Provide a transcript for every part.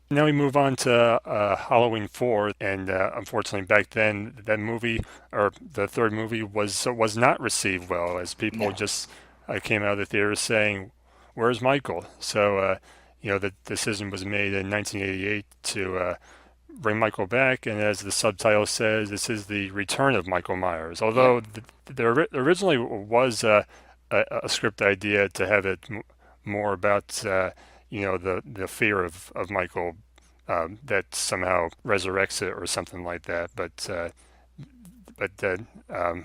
Now we move on to Halloween 4, and unfortunately back then that movie, or the third movie, was not received well, as people No. just came out of the theater saying, "Where's Michael?" So the decision was made in 1988 to bring Michael back, and as the subtitle says, this is the return of Michael Myers. Yep. Although there originally was a script idea to have it more about the fear of Michael that somehow resurrects it or something like that. But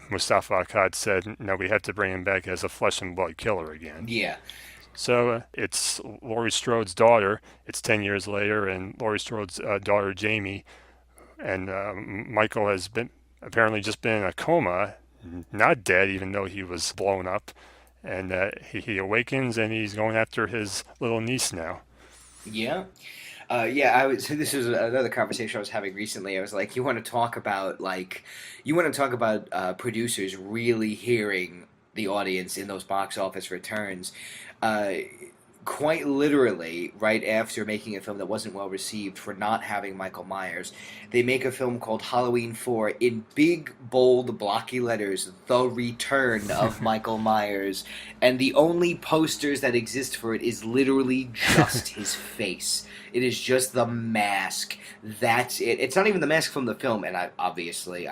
Mustafa Akkad said, no, we have to bring him back as a flesh and blood killer again. Yeah. So it's Laurie Strode's daughter. It's 10 years later, and Laurie Strode's daughter, Jamie, and Michael has been apparently just been in a coma, not dead, even though he was blown up. And he awakens and he's going after his little niece now. Yeah. Yeah, I was. So this was another conversation I was having recently. I was like, you want to talk about producers really hearing the audience in those box office returns. Uh, Quite literally, right after making a film that wasn't well received for not having Michael Myers, they make a film called Halloween 4 in big, bold, blocky letters, The Return of Michael Myers. And the only posters that exist for it is literally just his face. It is just the mask. That's it. It's not even the mask from the film, and I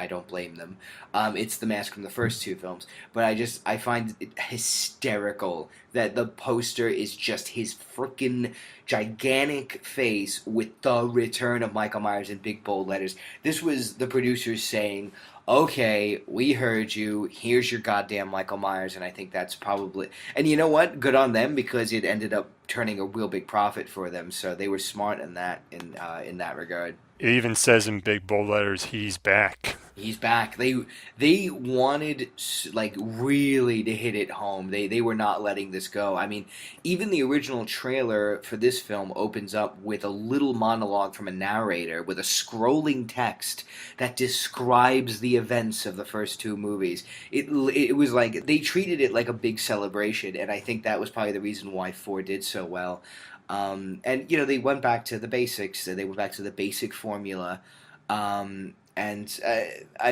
don't blame them. It's the mask from the first two films. But I find it hysterical that the poster is just his freaking gigantic face with the return of Michael Myers in big bold letters. This was the producers saying, okay, we heard you. Here's your goddamn Michael Myers. And I think that's probably. And you know what? Good on them because it ended up turning a real big profit for them. So they were smart in that regard. It even says in big bold letters, he's back. He's back. They wanted like really to hit it home. They were not letting this go. I mean, even the original trailer for this film opens up with a little monologue from a narrator with a scrolling text that describes the events of the first two movies. It was like they treated it like a big celebration, and I think that was probably the reason why 4 did so well. And they went back to the basics. They went back to the basic formula. And I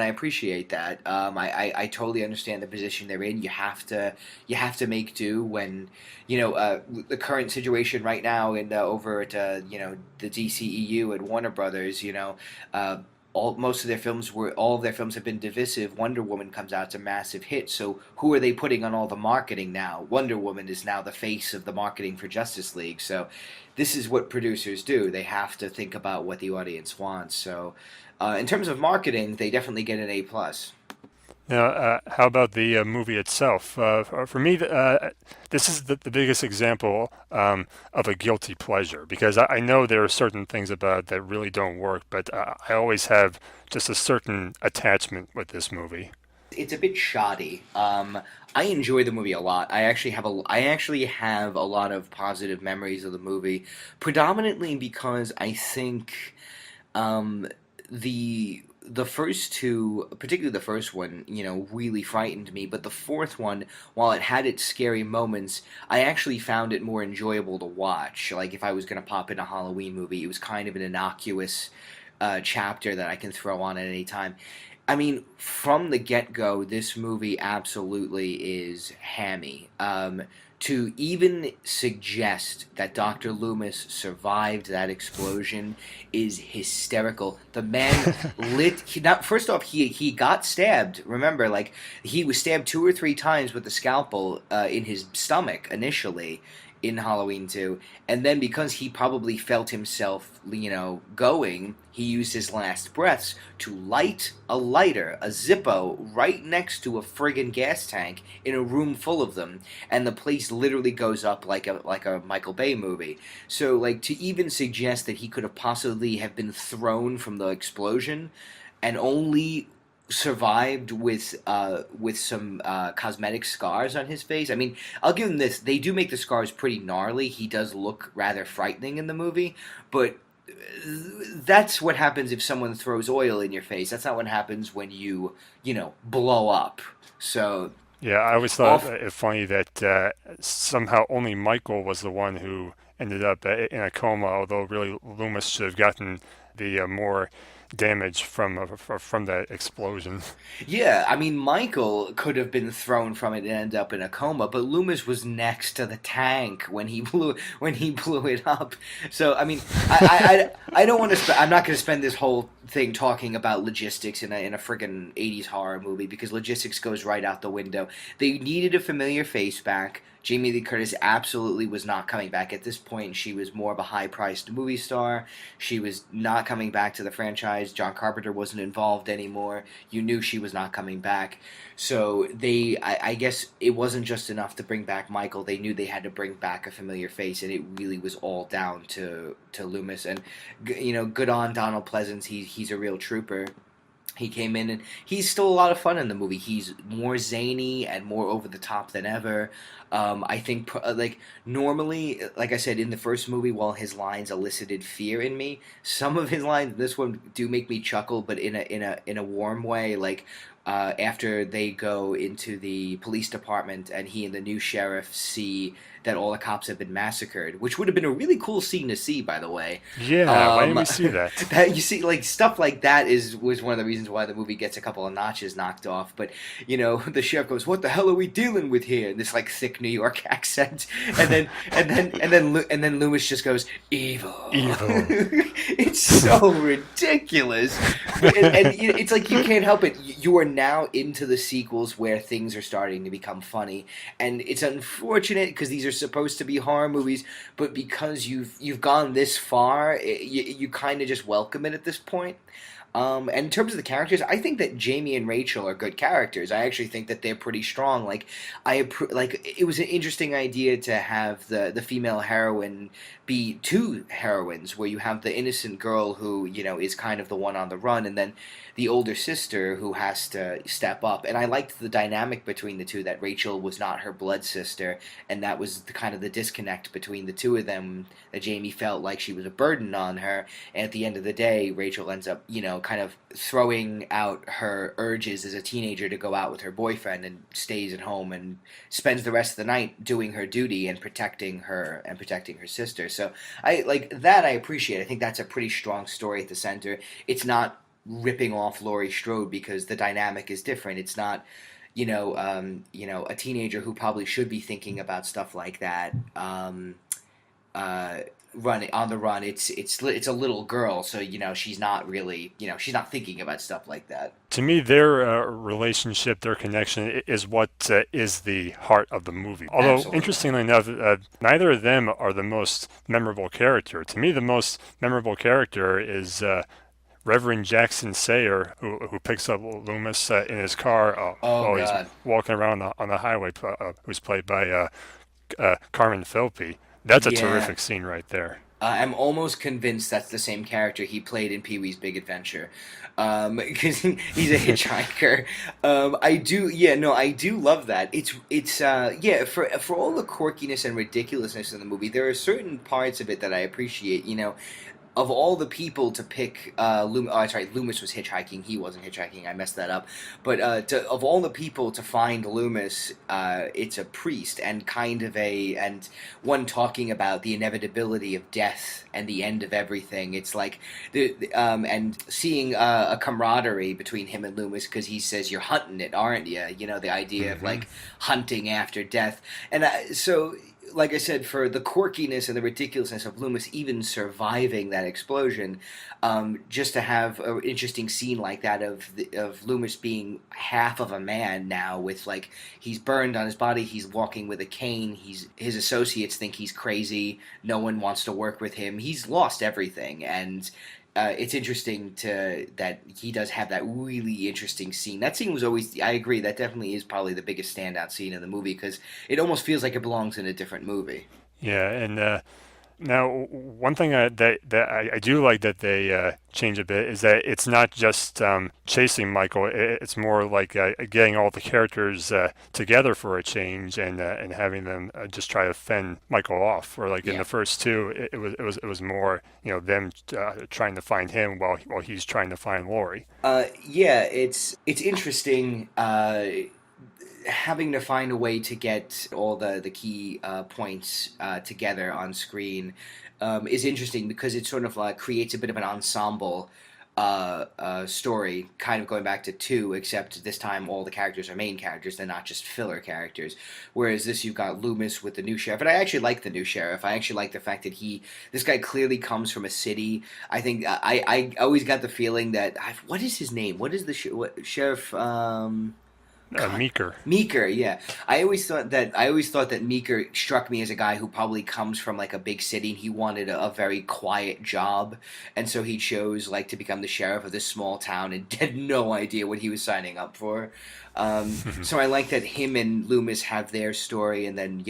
appreciate that. I totally understand the position they're in. You have to make do when the current situation right now in over at the DCEU and Warner Brothers. All of their films have been divisive. Wonder Woman comes out, it's a massive hit. So who are they putting on all the marketing now? Wonder Woman is now the face of the marketing for Justice League. So this is what producers do. They have to think about what the audience wants. So in terms of marketing, they definitely get an A+. Now, how about the movie itself? For me, this is the biggest example of a guilty pleasure because I know there are certain things about it that really don't work, but I always have just a certain attachment with this movie. It's a bit shoddy. I enjoy the movie a lot. I actually have a lot of positive memories of the movie, predominantly because I think um, the first two, particularly the first one, really frightened me. But the fourth one, while it had its scary moments, I actually found it more enjoyable to watch. Like if I was going to pop in a Halloween movie, it was kind of an innocuous chapter that I can throw on at any time. I mean, from the get go, this movie absolutely is hammy. To even suggest that Dr. Loomis survived that explosion is hysterical. The man not first off, he got stabbed. Remember, like he was stabbed two or three times with a scalpel in his stomach initially in Halloween 2, and then because he probably felt himself, going, he used his last breaths to light a lighter, a Zippo, right next to a friggin' gas tank in a room full of them, and the place literally goes up like a Michael Bay movie. So, like, to even suggest that he could have possibly have been thrown from the explosion and only survived with some cosmetic scars on his face. I mean, I'll give him this. They do make the scars pretty gnarly. He does look rather frightening in the movie, but that's what happens if someone throws oil in your face. That's not what happens when you blow up. So Yeah, I always thought off it funny that somehow only Michael was the one who ended up in a coma. Although really Loomis should have gotten the more damage from that explosion. Yeah, I mean, Michael could have been thrown from it and end up in a coma, but Loomis was next to the tank when he blew it up. So, I mean, I don't want to. I'm not going to spend this whole thing talking about logistics in a friggin' '80s horror movie because logistics goes right out the window. They needed a familiar face back. Jamie Lee Curtis absolutely was not coming back at this point. She was more of a high-priced movie star. She was not coming back to the franchise. John Carpenter wasn't involved anymore. You knew she was not coming back. So I guess it wasn't just enough to bring back Michael. They knew they had to bring back a familiar face, and it really was all down to Loomis. And good on Donald Pleasance. He's a real trooper. He came in and he's still a lot of fun in the movie. He's more zany and more over the top than ever. I think like normally, like I said in the first movie, while his lines elicited fear in me, some of his lines in this one do make me chuckle, but in a warm way. Like after they go into the police department and he and the new sheriff see that all the cops have been massacred, which would have been a really cool scene to see, by the way. Yeah, why didn't we see that? That you see, like stuff like that was one of the reasons why the movie gets a couple of notches knocked off. But the sheriff goes, "What the hell are we dealing with here?" In this like thick New York accent, and then Loomis just goes, "Evil." Evil. It's so ridiculous, and it's like you can't help it. You are now into the sequels where things are starting to become funny, and it's unfortunate because these are supposed to be horror movies, but because you've gone this far, you kind of just welcome it at this point. And in terms of the characters, I think that Jamie and Rachel are good characters. I actually think that they're pretty strong. Like it was an interesting idea to have the female heroine be two heroines, where you have the innocent girl who is kind of the one on the run, and then the older sister who has to step up. And I liked the dynamic between the two, that Rachel was not her blood sister, and that was the kind of the disconnect between the two of them, that Jamie felt like she was a burden on her, and at the end of the day Rachel ends up kind of throwing out her urges as a teenager to go out with her boyfriend, and stays at home and spends the rest of the night doing her duty and protecting her sister. So I like that. I appreciate. I think that's a pretty strong story at the center. It's not ripping off Laurie Strode because the dynamic is different. It's not a teenager who probably should be thinking about stuff like that. Uh, Running on the run, it's a little girl, so she's not really she's not thinking about stuff like that. To me, their relationship, their connection is what is the heart of the movie. Although, Absolutely. interestingly enough, neither of them are the most memorable character. To me, the most memorable character is Reverend Jackson Sayer, who picks up Loomis in his car Oh while he's God. walking around on the highway, who's played by Carmen Philpe. That's a Yeah. terrific scene right there. I'm almost convinced that's the same character he played in Pee Wee's Big Adventure, because he's a hitchhiker. I do, yeah, no, I do love that. Yeah, for all the quirkiness and ridiculousness in the movie, there are certain parts of it that I appreciate. Of all the people to pick, sorry, Loomis was hitchhiking. He wasn't hitchhiking. I messed that up. But of all the people to find Loomis, it's a priest, and and one talking about the inevitability of death and the end of everything. It's like and seeing a camaraderie between him and Loomis, because he says, "You're hunting it, aren't you?" The idea of Hmm. like hunting after death, and so like I said, for the quirkiness and the ridiculousness of Loomis even surviving that explosion, just to have an interesting scene like that of Loomis being half of a man now, with like he's burned on his body, he's walking with a cane, his associates think he's crazy, no one wants to work with him, he's lost everything, and it's interesting that he does have that really interesting scene. That scene was always, I agree, that definitely is probably the biggest standout scene in the movie, because it almost feels like it belongs in a different movie. Yeah, and now one thing I do like that they change a bit is that it's not just chasing Michael. It's more like getting all the characters together for a change, and having them just try to fend Michael off. Or like in Yeah. the first two, it was more them trying to find him while he's trying to find Laurie. Yeah, it's interesting. having to find a way to get all the key points together on screen is interesting because it sort of creates a bit of an ensemble story, kind of going back to two, except this time all the characters are main characters; they're not just filler characters. Whereas this, you've got Loomis with the new sheriff, and I actually like the new sheriff. I actually like the fact that this guy clearly comes from a city. I think I always got the feeling that what is his name? What is the sheriff? God, Meeker. Meeker, yeah. I always thought that Meeker struck me as a guy who probably comes from like a big city and he wanted a very quiet job, and so he chose like to become the sheriff of this small town and had no idea what he was signing up for. So I like that him and Loomis have their story, and then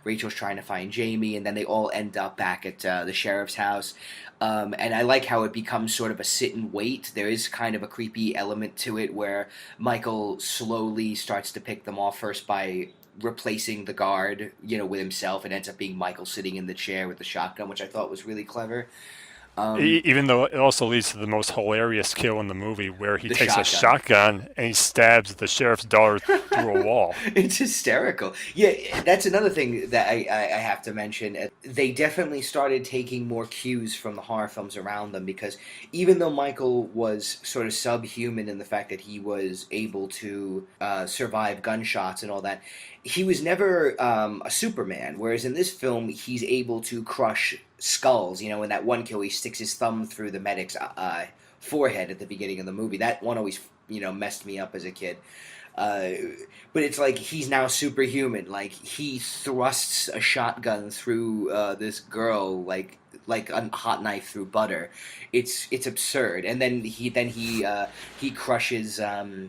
Rachel's trying to find Jamie, and then they all end up back at the sheriff's house. And I like how it becomes sort of a sit and wait. There is kind of a creepy element to it where Michael slowly starts to pick them off first by replacing the guard, with himself. It ends up being Michael sitting in the chair with the shotgun, which I thought was really clever. Even though it also leads to the most hilarious kill in the movie, where he The takes a shotgun. shotgun and he stabs the sheriff's daughter through a wall. It's hysterical. Yeah, that's another thing that I have to mention. They definitely started taking more cues from the horror films around them because even though Michael was sort of subhuman in the fact that he was able to survive gunshots and all that, he was never a Superman. Whereas in this film, he's able to crush skulls. In that one kill, he sticks his thumb through the medic's forehead at the beginning of the movie. That one always, messed me up as a kid. Uh, but it's like he's now superhuman. Like he thrusts a shotgun through this girl like a hot knife through butter. It's absurd. And then he crushes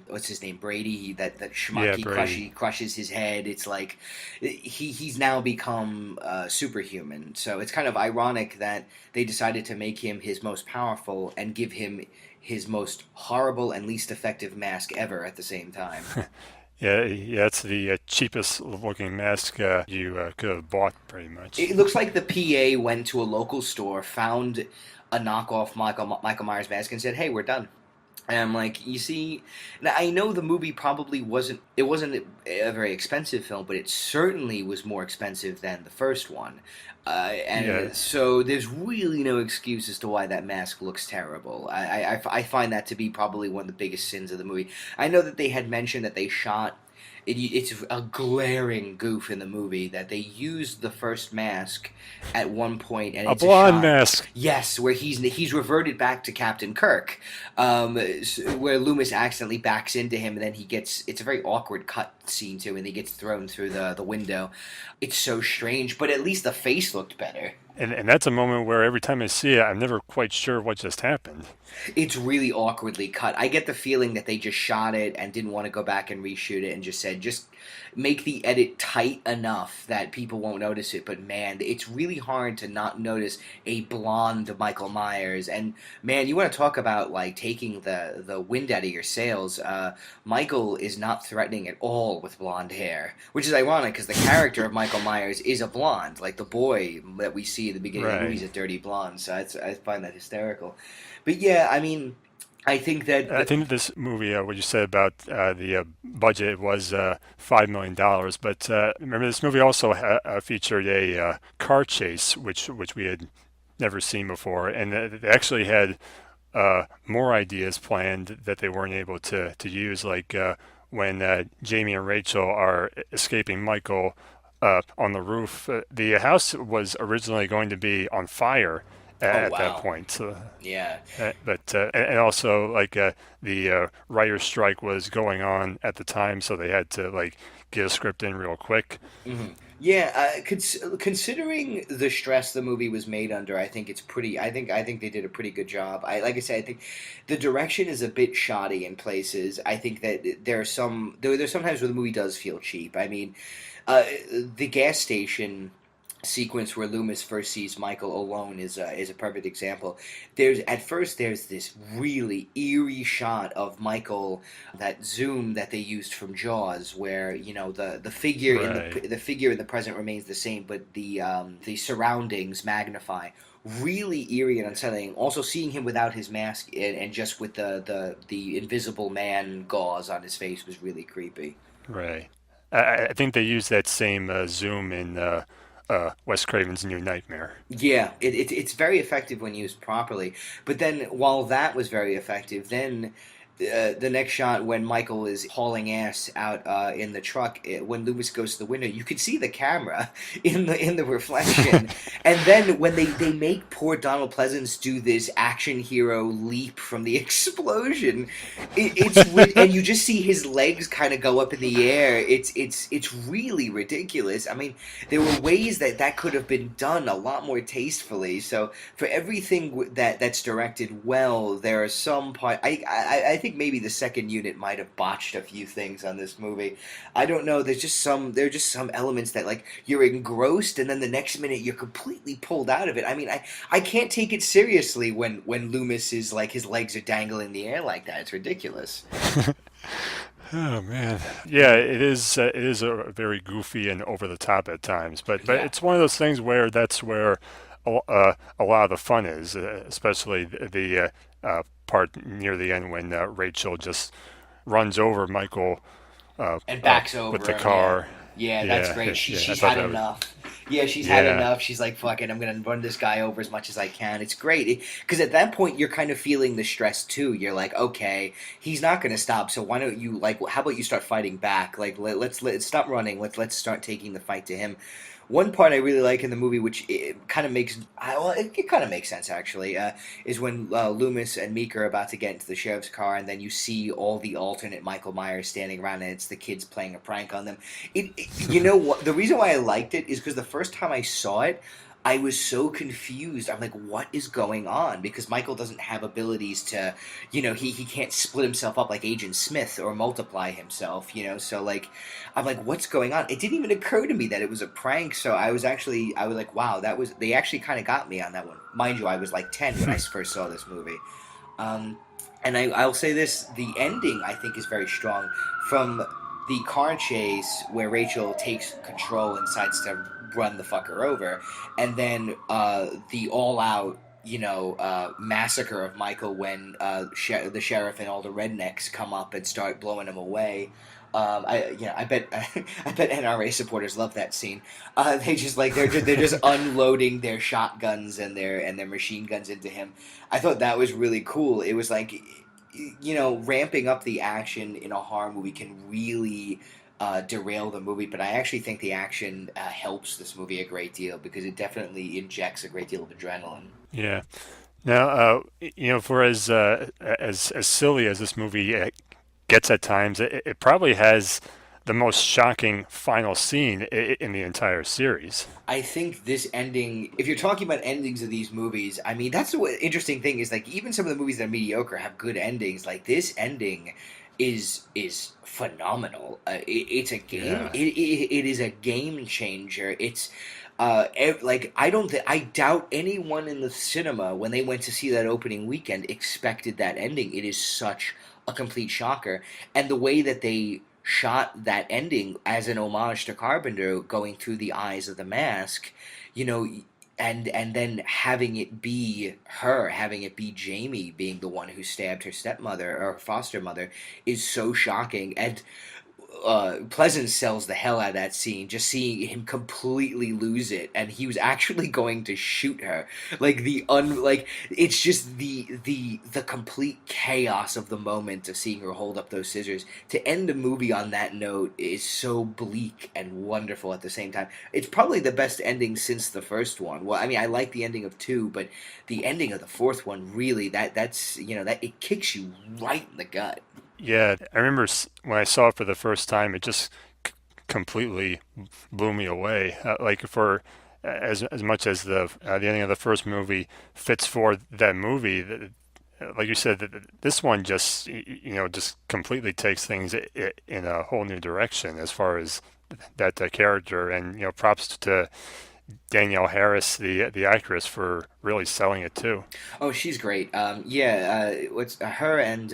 what's his name, Brady. That schmuck. Yeah, He Brady. crushes his head. It's like he's now become superhuman. So it's kind of ironic that they decided to make him his most powerful and give him his most horrible and least effective mask ever at the same time. Yeah, yeah, it's the cheapest looking mask you could have bought, pretty much. It looks like the PA went to a local store, found a knockoff Michael Myers mask, and said, "Hey, we're done." And I'm like, you see, now I know the movie probably wasn't a very expensive film, but it certainly was more expensive than the first one. And Yeah, so there's really no excuse as to why that mask looks terrible. I find that to be probably one of the biggest sins of the movie. I know that they had mentioned that they shot it's a glaring goof in the movie that they used the first mask at one point, and a it's a blonde shot. mask. Yes, where he's reverted back to Captain Kirk, where Loomis accidentally backs into him, and then it's a very awkward cut scene too, and he gets thrown through the window. It's so strange, but at least the face looked better. And that's a moment where every time I see it, I'm never quite sure what just happened. It's really awkwardly cut. I get the feeling that they just shot it and didn't want to go back and reshoot it and just said, just make the edit tight enough that people won't notice it. But man, it's really hard to not notice a blonde Michael Myers. And man, you want to talk about like taking the wind out of your sails. Michael is not threatening at all with blonde hair, which is ironic because the character of Michael Myers is a blonde. Like the boy that we see at the beginning of the movie Right. is a dirty blonde. So I find that hysterical. But yeah, I mean, I think that I think this movie, what you said about the budget was $5 million, but remember this movie also featured a car chase, which we had never seen before, and they actually had more ideas planned that they weren't able to use, like when Jamie and Rachel are escaping Michael on the roof. The house was originally going to be on fire oh at that wow, point. So yeah. but and also like the writer's strike was going on at the time, so they had to like get a script in real quick. Yeah, considering the stress the movie was made under, I think it's pretty. I think they did a pretty good job. Like I said, I think the direction is a bit shoddy in places. I think that there's sometimes where the movie does feel cheap. I mean, the gas station sequence where Loomis first sees Michael alone is a perfect example. There's this really eerie shot of Michael, that zoom that they used from Jaws, where the figure in Right. the figure in the present remains the same, but the surroundings magnify. Really eerie and unsettling. Also, seeing him without his mask and just with the invisible man gauze on his face was really creepy. Right. I think they use that same zoom in Wes Craven's New Nightmare. Yeah, it's very effective when used properly. But then, while that was very effective, then the next shot when Michael is hauling ass out in the truck, when Loomis goes to the window, you could see the camera in the reflection. And then when they make poor Donald Pleasance do this action hero leap from the explosion, and you just see his legs kind of go up in the air. It's really ridiculous. I mean, there were ways that that could have been done a lot more tastefully. So for everything that's directed well, there are some part. I think maybe the second unit might have botched a few things on this movie. I don't know. There are just some elements that like you're engrossed, and then the next minute you're completely pulled out of it. I mean, I can't take it seriously when Loomis is like his legs are dangling in the air like that. It's ridiculous. Oh man, yeah, it is. It is a very goofy and over the top at times, but Yeah. it's one of those things where that's where a lot of the fun is, especially the part near the end when Rachel just runs over Michael And backs with over the him. Yeah, car. yeah, that's Yeah, great. yeah, I She's thought had that was enough. Yeah, she's had yeah. enough. She's like, fuck it, I'm gonna run this guy over as much as I can. It's great because at that point you're kind of feeling the stress too. You're like, okay, he's not gonna stop. So why don't you like? How about you start fighting back? Like, let's stop running. Let's start taking the fight to him. One part I really like in the movie, which it kind of makes well, it kind of makes sense actually, is when Loomis and Meek are about to get into the sheriff's car, and then you see all the alternate Michael Myers standing around, and it's the kids playing a prank on them. You know what? The reason why I liked it is because the first time I saw it, I was so confused. I'm like, what is going on? Because Michael doesn't have abilities to, he can't split himself up like Agent Smith or multiply himself, So like, I'm like, what's going on? It didn't even occur to me that it was a prank. So I was like, wow, they actually kind of got me on that one. Mind you, I was like 10 when I first saw this movie. Um, and I'll say this: the ending I think is very strong. From the car chase where Rachel takes control and decides to run the fucker over, and then the all-out massacre of Michael when the sheriff and all the rednecks come up and start blowing him away. I bet I bet NRA supporters love that scene. They just like they're just unloading their shotguns and their machine guns into him. I thought that was really cool. It was like, ramping up the action in a horror movie can really derail the movie, but I actually think the action helps this movie a great deal because it definitely injects a great deal of adrenaline. Yeah. Now, for as silly as this movie gets at times, it probably has the most shocking final scene in the entire series. I think this ending, if you're talking about endings of these movies, I mean, that's the interesting thing is like even some of the movies that are mediocre have good endings. Like this ending is phenomenal. It's a game. Yeah. It is a game changer. It's like I doubt anyone in the cinema when they went to see that opening weekend expected that ending. It is such a complete shocker, and the way that they shot that ending as an homage to Carpenter, going through the eyes of the mask, you know, and then having it be Jamie being the one who stabbed her stepmother or foster mother, is so shocking. And Pleasance sells the hell out of that scene. Just seeing him completely lose it, and he was actually going to shoot her. Like it's just the complete chaos of the moment of seeing her hold up those scissors. To end a movie on that note is so bleak and wonderful at the same time. It's probably the best ending since the first one. Well, I mean, I like the ending of two, but the ending of the fourth one really that's that it kicks you right in the gut. Yeah, I remember when I saw it for the first time, it just completely blew me away. Like for as much as the ending of the first movie fits for that movie, like you said, this one just just completely takes things in a whole new direction as far as that character. And props to Danielle Harris, the actress, for really selling it too. Oh, she's great. Yeah, what's her and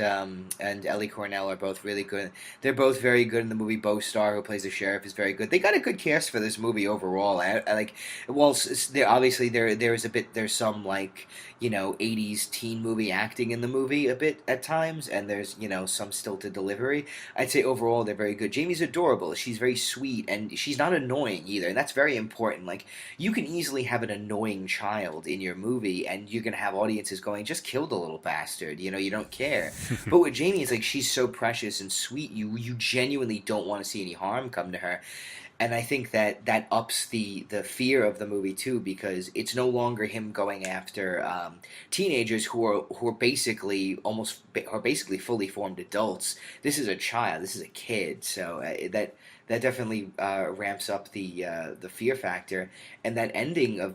Ellie Cornell are both really good. They're both very good in the movie. Bo Starr, who plays the sheriff, is very good. They got a good cast for this movie overall. I like. Well, there obviously there's a bit there's some like '80s teen movie acting in the movie a bit at times, and there's some stilted delivery. I'd say overall they're very good. Jamie's adorable. She's very sweet, and she's not annoying either, and that's very important. Like you can easily have an annoying child in your movie and you're gonna have audiences going, just kill the little bastard, you don't care. But with Jamie, it's like she's so precious and sweet, you genuinely don't want to see any harm come to her. And I think that ups the fear of the movie too, because it's no longer him going after teenagers who are basically are basically fully formed adults. This is a child. This is a kid. So that definitely ramps up the fear factor. And that ending of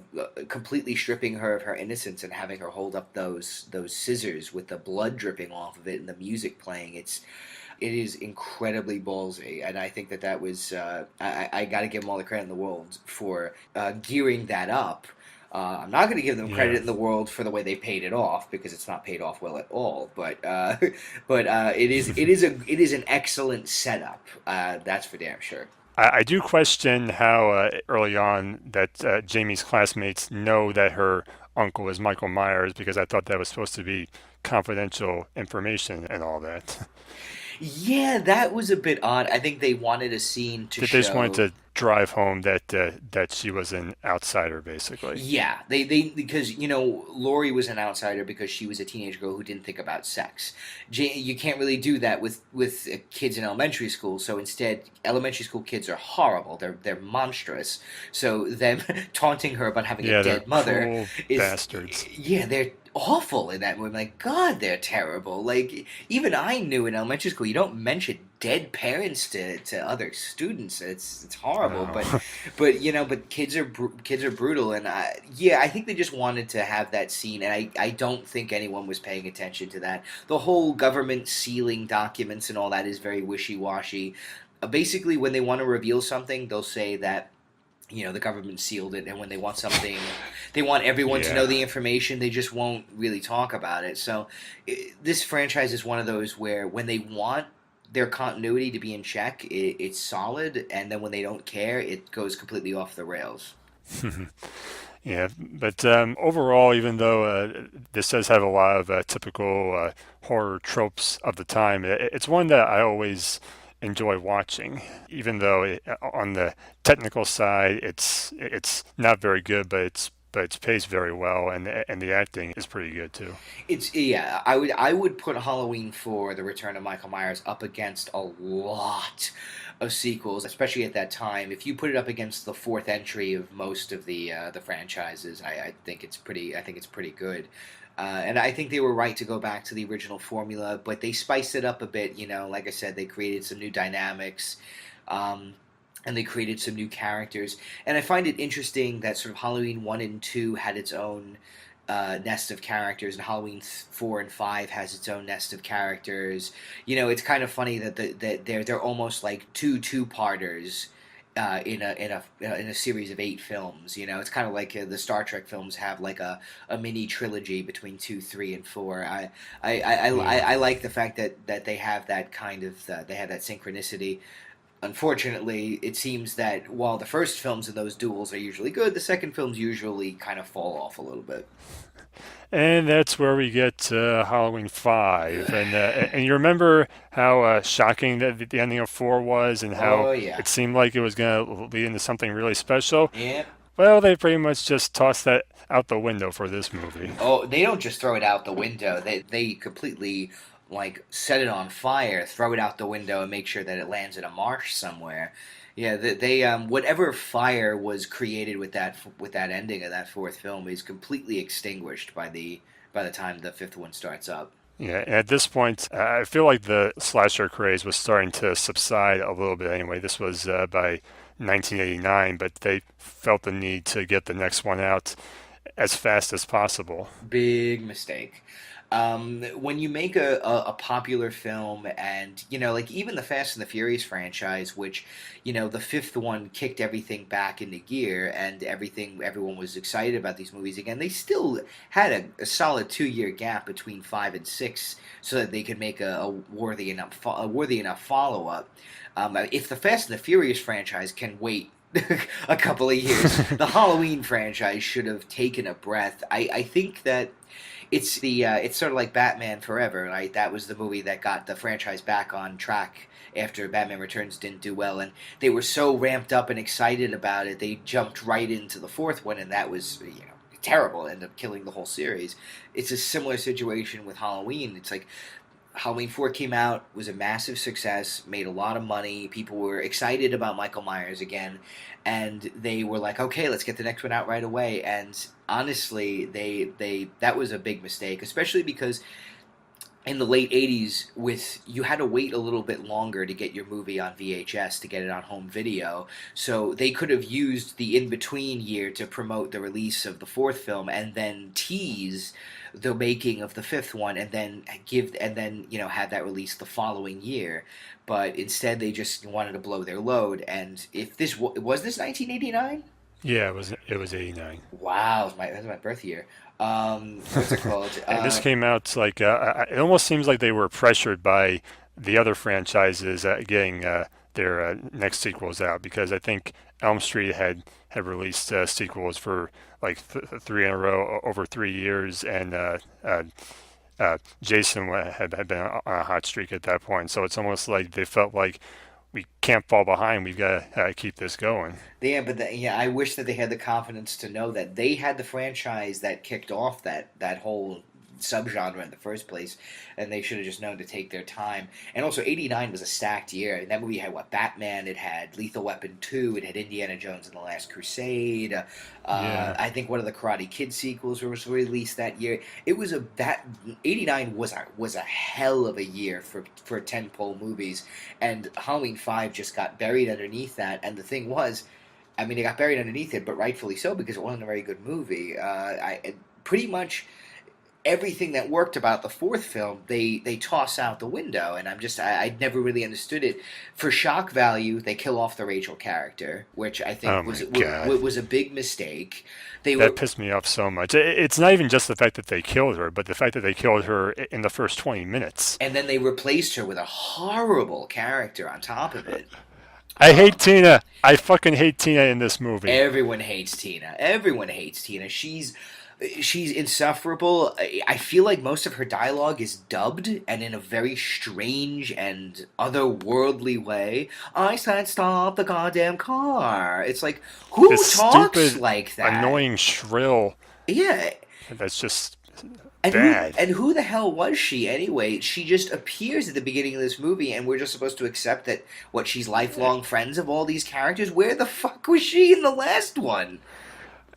completely stripping her of her innocence and having her hold up those scissors with the blood dripping off of it and the music playing. It is incredibly ballsy, and I think that was I got to give them all the credit in the world for gearing that up. I'm not going to give them credit Yeah. in the world for the way they paid it off because it's not paid off well at all. But but it is an excellent setup. That's for damn sure. I do question how early on that Jamie's classmates know that her uncle is Michael Myers, because I thought that was supposed to be confidential information and all that. Yeah, that was a bit odd. I think they wanted a scene to That they just wanted show. to drive home that she was an outsider, basically. Yeah, they because Lori was an outsider because she was a teenage girl who didn't think about sex. You can't really do that with kids in elementary school. So instead, elementary school kids are horrible. They're monstrous. So them taunting her about having a Yeah, they're dead mother cruel is bastards. yeah, they're awful in that movie. Like God, they're terrible. Like even I knew in elementary school you don't mention dead parents to other students. It's horrible, No. but kids are brutal, and yeah, I think they just wanted to have that scene, and I don't think anyone was paying attention to that. The whole government sealing documents and all that is very wishy washy. Basically, when they want to reveal something, they'll say that the government sealed it, and when they want something, they want everyone to know Yeah. the information. They just won't really talk about it. So this franchise is one of those where when they want their continuity to be in check, it's solid, and then when they don't care, it goes completely off the rails. Yeah, but overall, even though this does have a lot of typical horror tropes of the time, it's one that I always enjoy watching. Even though on the technical side, it's not very good, but it's paced very well, and the acting is pretty good too. It's yeah, I would put Halloween for the Return of Michael Myers up against a lot of sequels, especially at that time. If you put it up against the fourth entry of most of the franchises, I think it's pretty. I think it's pretty good. And I think they were right to go back to the original formula, but they spiced it up a bit. Like I said, they created some new dynamics. Um, and they created some new characters. And I find it interesting that sort of Halloween 1 and 2 had its own nest of characters, and Halloween 4 and 5 has its own nest of characters. It's kind of funny that they're almost like two-parters. In a series of 8 films, it's kind of like the Star Trek films have like a mini trilogy between 2, 3, and 4. Yeah. I like the fact that they have that kind of they have that synchronicity. Unfortunately, it seems that while the first films in those duels are usually good, the second films usually kind of fall off a little bit. And that's where we get Halloween 5. And you remember how shocking that the ending of 4 was, and how Oh yeah, it seemed like it was going to lead into something really special? yeah. Well, they pretty much just tossed that out the window for this movie. Oh, they don't just throw it out the window. They completely like set it on fire, throw it out the window, and make sure that it lands in a marsh somewhere. Yeah, they whatever fire was created with that ending of that fourth film is completely extinguished by the time the fifth one starts up. Yeah, and at this point, I feel like the slasher craze was starting to subside a little bit anyway. This was by 1989, but they felt the need to get the next one out as fast as possible. Big mistake. When you make a popular film, and like even the Fast and the Furious franchise, which the fifth one kicked everything back into gear, and everyone was excited about these movies again. They still had a solid 2 year gap between five and six, so that they could make a worthy enough follow up. If the Fast and the Furious franchise can wait a couple of years, the Halloween franchise should have taken a breath. I think that it's sort of like Batman Forever, right? That was the movie that got the franchise back on track after Batman Returns didn't do well, and they were so ramped up and excited about it, they jumped right into the fourth one, and that was terrible. Ended up killing the whole series. It's a similar situation with Halloween. It's like Halloween 4 came out, was a massive success, made a lot of money. People were excited about Michael Myers again, and they were like, okay, let's get the next one out right away. And honestly, they that was a big mistake, especially because in the late 80s, with you had to wait a little bit longer to get your movie on VHS, to get it on home video. So they could have used the in-between year to promote the release of the fourth film, and then tease the making of the fifth one, and then have that release the following year. But instead they just wanted to blow their load. And if this was this 1989. Yeah, it was 89. Wow, that's my birth year. What's it called? And this came out like it almost seems like they were pressured by the other franchises getting their next sequels out, because I think Elm Street had released sequels for like three in a row over 3 years, and Jason had been on a hot streak at that point. So it's almost like they felt like we can't fall behind. We've got to keep this going. Yeah, but I wish that they had the confidence to know that they had the franchise that kicked off that whole subgenre in the first place, and they should have just known to take their time. And also, '89 was a stacked year. That movie had Batman, it had Lethal Weapon 2, it had Indiana Jones and the Last Crusade. Yeah. I think one of the Karate Kid sequels was released that year. It was that '89 was a hell of a year for tentpole movies, and Halloween 5 just got buried underneath that. And the thing was, I mean, it got buried underneath it, but rightfully so, because it wasn't a very good movie. Pretty much everything that worked about the fourth film, they toss out the window, and I never really understood it. For shock value, they kill off the Rachel character, which I think Oh my God. was a big mistake. They were That pissed me off so much. It's not even just the fact that they killed her, but the fact that they killed her in the first 20 minutes. And then they replaced her with a horrible character on top of it. I hate Tina. I fucking hate Tina in this movie. Everyone hates Tina. Everyone hates Tina. She's insufferable. I feel like most of her dialogue is dubbed, and in a very strange and otherworldly way. I said, "Stop the goddamn car." It's like, who This talks stupid, like that? annoying shrill. Yeah. That's just And bad. who the hell was she anyway? She just appears at the beginning of this movie, and we're just supposed to accept that she's lifelong friends of all these characters. Where the fuck was she in the last one?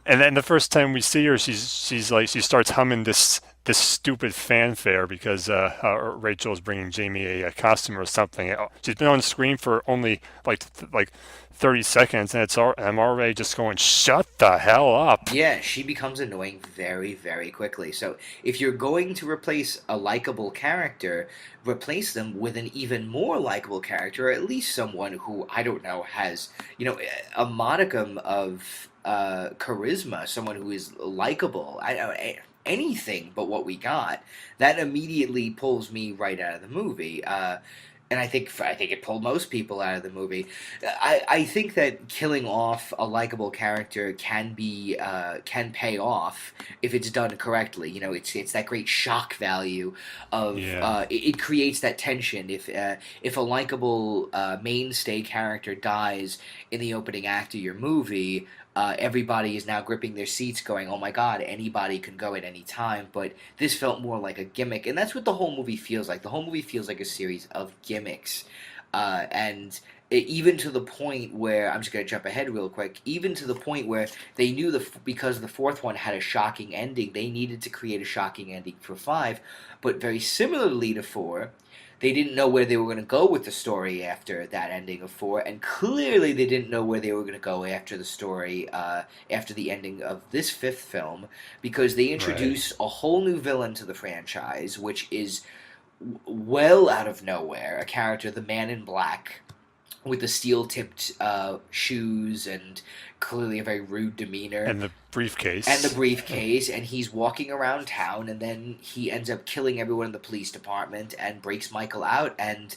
And then the first time we see her, she's like she starts humming this stupid fanfare because Rachel is bringing Jamie a costume or something. She's been on screen for only like 30 seconds, and I'm already just going, shut the hell up. Yeah, she becomes annoying very, very quickly. So if you're going to replace a likable character, replace them with an even more likable character, or at least someone who, I don't know, has, a modicum of charisma, someone who is likable. I don't anything but what we got. That immediately pulls me right out of the movie. And I think it pulled most people out of the movie. I think that killing off a likable character can pay off if it's done correctly. It's that great shock value of Yeah. it creates that tension. If a likable mainstay character dies in the opening act of your movie, everybody is now gripping their seats going, oh my god, anybody can go at any time. But this felt more like a gimmick, and that's what the whole movie feels like. The whole movie feels like a series of gimmicks. Even to the point where, I'm just going to jump ahead real quick, even to the point where they knew because the fourth one had a shocking ending, they needed to create a shocking ending for 5. But very similarly to 4, They didn't know where they were going to go with the story after that ending of 4, and clearly they didn't know where they were going to go after the story, after the ending of this fifth film, because they Right. introduced a whole new villain to the franchise, which is well out of nowhere, a character, the Man in Black, with the steel-tipped shoes and clearly a very rude demeanor And the and the briefcase. briefcase, and he's walking around town, and then he ends up killing everyone in the police department and breaks Michael out. And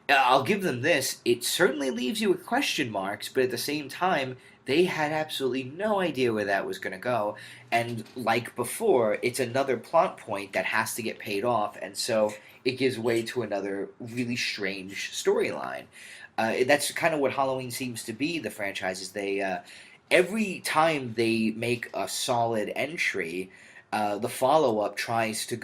I'll give them this: it certainly leaves you with question marks, but at the same time, they had absolutely no idea where that was going to go. And like before, it's another plot point that has to get paid off, and so it gives way to another really strange storyline. That's kind of what Halloween seems to be. The franchise is every time they make a solid entry, the follow up tries to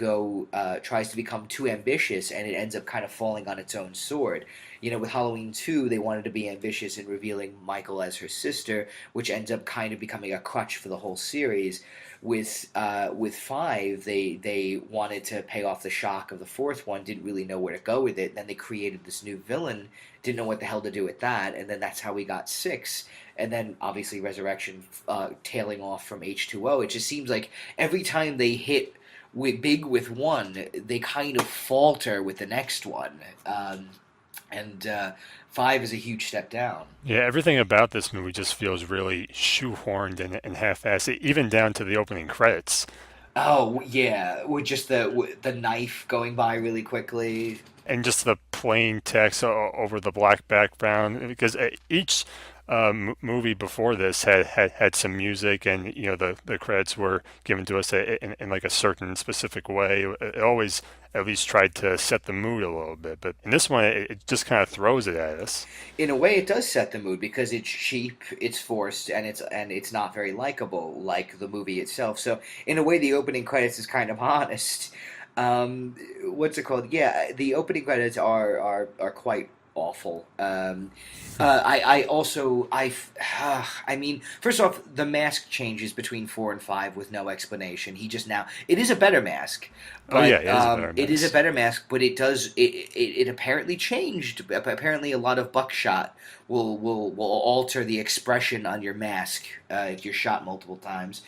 become too ambitious, and it ends up kind of falling on its own sword. You know, with Halloween 2, they wanted to be ambitious in revealing Michael as her sister, which ends up kind of becoming a crutch for the whole series. With 5, they wanted to pay off the shock of the fourth one, didn't really know where to go with it. Then they created this new villain, didn't know what the hell to do with that, and then that's how we got 6. And then obviously Resurrection, tailing off from H2O. It just seems like every time they hit big with one, they kind of falter with the next one. And 5 is a huge step down. Yeah, everything about this movie just feels really shoehorned and half-assed, even down to the opening credits. Oh yeah, with just the knife going by really quickly. And just the plain text over the black background, because each movie before this had some music, and the credits were given to us in like a certain specific way. It always at least tried to set the mood a little bit, but in this one it just kind of throws it at us. In a way, it does set the mood because it's cheap, it's forced, and it's not very likable like the movie itself. So in a way, the opening credits is kind of honest. What's it called? Yeah, the opening credits are quite awful. I also I mean, first off, the mask changes between 4 and 5 with no explanation. He just now it is a better mask, Oh yeah, but it is a better it is a mix. better mask. But it apparently changed. Apparently, a lot of buckshot will alter the expression on your mask if you're shot multiple times.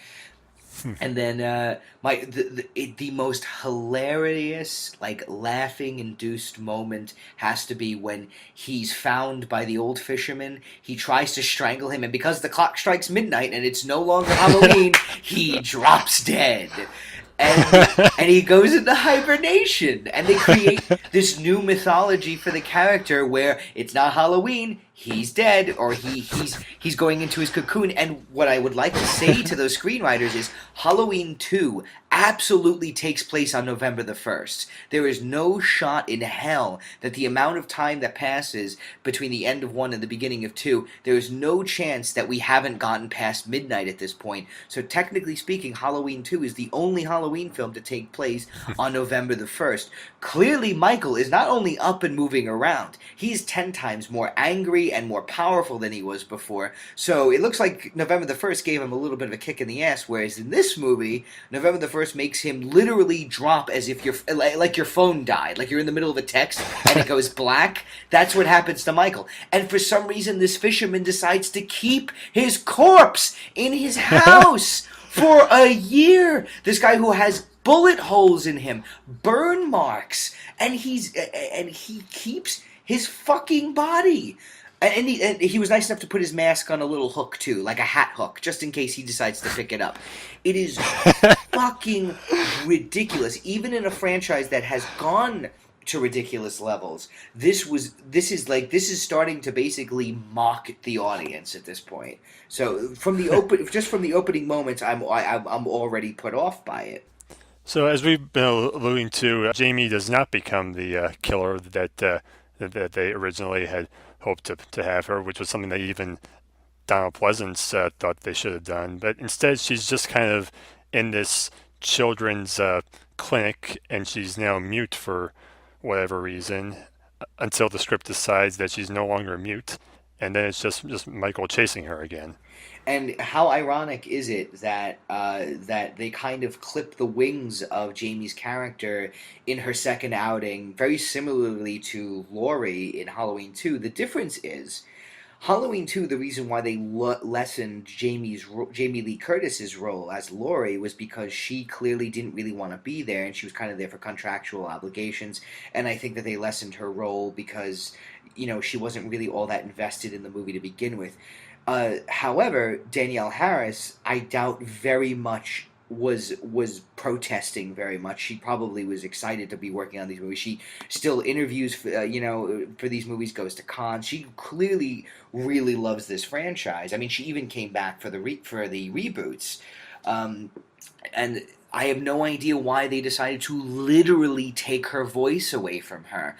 And then the most hilarious, like laughing induced moment has to be when he's found by the old fisherman. He tries to strangle him, and because the clock strikes midnight and it's no longer Halloween, he drops dead. And he goes into hibernation, and they create this new mythology for the character where it's not Halloween, he's dead, or he's going into his cocoon. And what I would like to say to those screenwriters is Halloween 2 absolutely takes place on November the 1st. There is no shot in hell that the amount of time that passes between the end of 1 and the beginning of 2, there is no chance that we haven't gotten past midnight at this point. So technically speaking, Halloween 2 is the only Halloween film to take place on November the 1st. Clearly, Michael is not only up and moving around, he's 10 times more angry and more powerful than he was before. So it looks like November the 1st gave him a little bit of a kick in the ass, whereas in this movie, November the 1st makes him literally drop as if like your phone died, like you're in the middle of a text and it goes black. That's what happens to Michael. And for some reason, this fisherman decides to keep his corpse in his house for a year. This guy who has bullet holes in him, burn marks, and he keeps his fucking body. And he was nice enough to put his mask on a little hook too, like a hat hook, just in case he decides to pick it up. It is fucking ridiculous. Even in a franchise that has gone to ridiculous levels, this is starting to basically mock the audience at this point. So from the opening moments, I'm already put off by it. So as we've been alluding to, Jamie does not become the killer that they originally had hoped to have her, which was something that even Donald Pleasance thought they should have done. But instead, she's just kind of in this children's clinic, and she's now mute for whatever reason until the script decides that she's no longer mute. and then it's just Michael chasing her again. And how ironic is it that that they kind of clip the wings of Jamie's character in her second outing, very similarly to Laurie in Halloween 2. The difference is Halloween 2, the reason why they lessened Jamie Lee Curtis's role as Laurie was because she clearly didn't really want to be there, and she was kind of there for contractual obligations. And I think that they lessened her role because she wasn't really all that invested in the movie to begin with. However, Danielle Harris, I doubt very much was protesting very much. She probably was excited to be working on these movies. She still interviews for, for these movies, goes to cons. She clearly really loves this franchise. I mean, she even came back for for the reboots. Um, and I have no idea why they decided to literally take her voice away from her.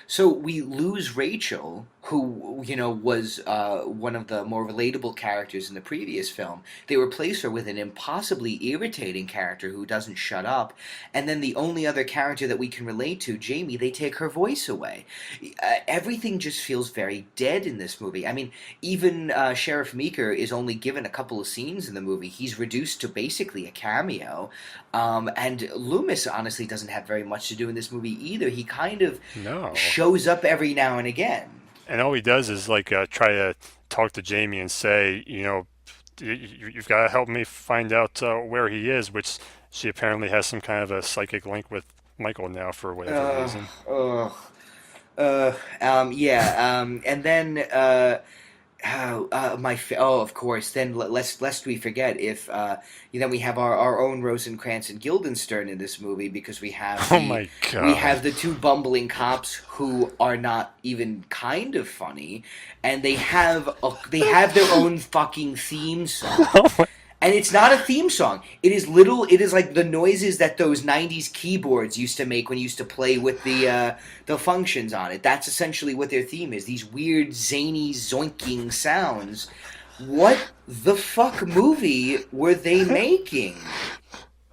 So we lose Rachel, who was one of the more relatable characters in the previous film. They replace her with an impossibly irritating character who doesn't shut up, and then the only other character that we can relate to, Jamie, they take her voice away. Everything just feels very dead in this movie. I mean, even Sheriff Meeker is only given a couple of scenes in the movie. He's reduced to basically a cameo. And Loomis honestly doesn't have very much to do in this movie either. He kind of No. shows up every now and again. And all he does is like try to talk to Jamie and say, you've got to help me find out where he is, which she apparently has some kind of a psychic link with Michael now for whatever Uh, reason. uh, yeah. And then of course. Then lest we forget, if then we have our own Rosencrantz and Guildenstern in this movie, because Oh my we God. have the two bumbling cops who are not even kind of funny, and they have their own fucking theme song. And it's not a theme song. It is like the noises that those '90s keyboards used to make when you used to play with the functions on it. That's essentially what their theme is. These weird zany zoinking sounds. What the fuck movie were they making?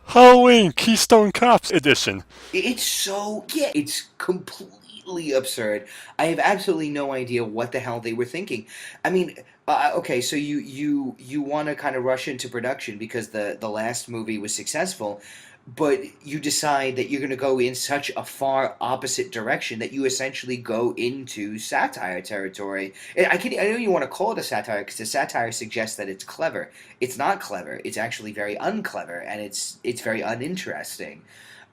Halloween Keystone Cops edition. It's so, yeah, it's completely absurd. I have absolutely no idea what the hell they were thinking. I mean, okay, so you want to kind of rush into production because the last movie was successful, but you decide that you're going to go in such a far opposite direction that you essentially go into satire territory. And I know you want to call it a satire because the satire suggests that it's clever. It's not clever. It's actually very unclever, and it's very uninteresting,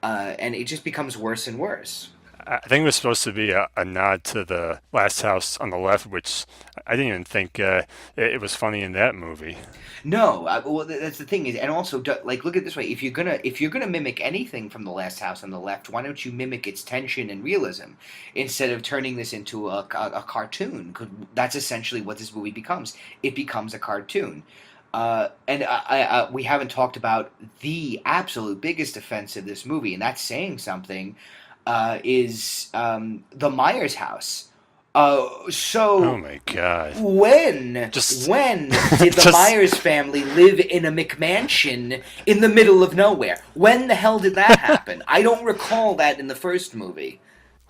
and it just becomes worse and worse. I think it was supposed to be a nod to the last house on the left, which I didn't even think it was funny in that movie. No, well, that's the thing is, and also, like, look at it this way: if you're gonna mimic anything from The Last House on the Left, why don't you mimic its tension and realism instead of turning this into a cartoon? 'Cause that's essentially what this movie becomes. It becomes a cartoon. And we haven't talked about the absolute biggest offense of this movie, and that's saying something. Is the Myers house. Oh So my God. Just, when did the just Myers family live in a McMansion in the middle of nowhere? When the hell did that happen? I don't recall that in the first movie.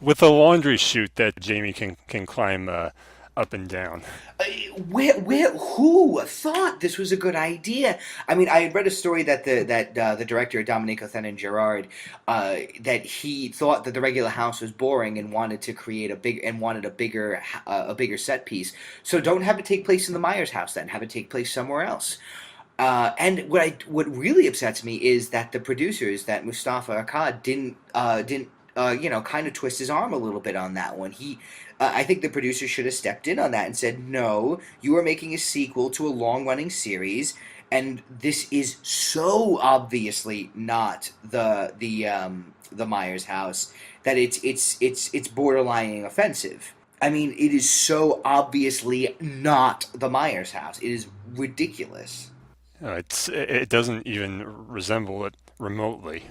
with a laundry chute that Jamie can climb up and down. Who thought this was a good idea? I mean, I had read a story that the director Domenico Thenin-Gerard, that he thought that the regular house was boring and wanted to create a bigger set piece. So don't have it take place in the Myers house. Then have it take place somewhere else. And what really upsets me is that the producers, that Mustafa Akkad, didn't kind of twist his arm a little bit on that one. I think the producers should have stepped in on that and said, "No, you are making a sequel to a long-running series, and this is so obviously not the Myers house that it's borderline offensive." I mean, it is so obviously not the Myers house. It is ridiculous. It doesn't even resemble it remotely.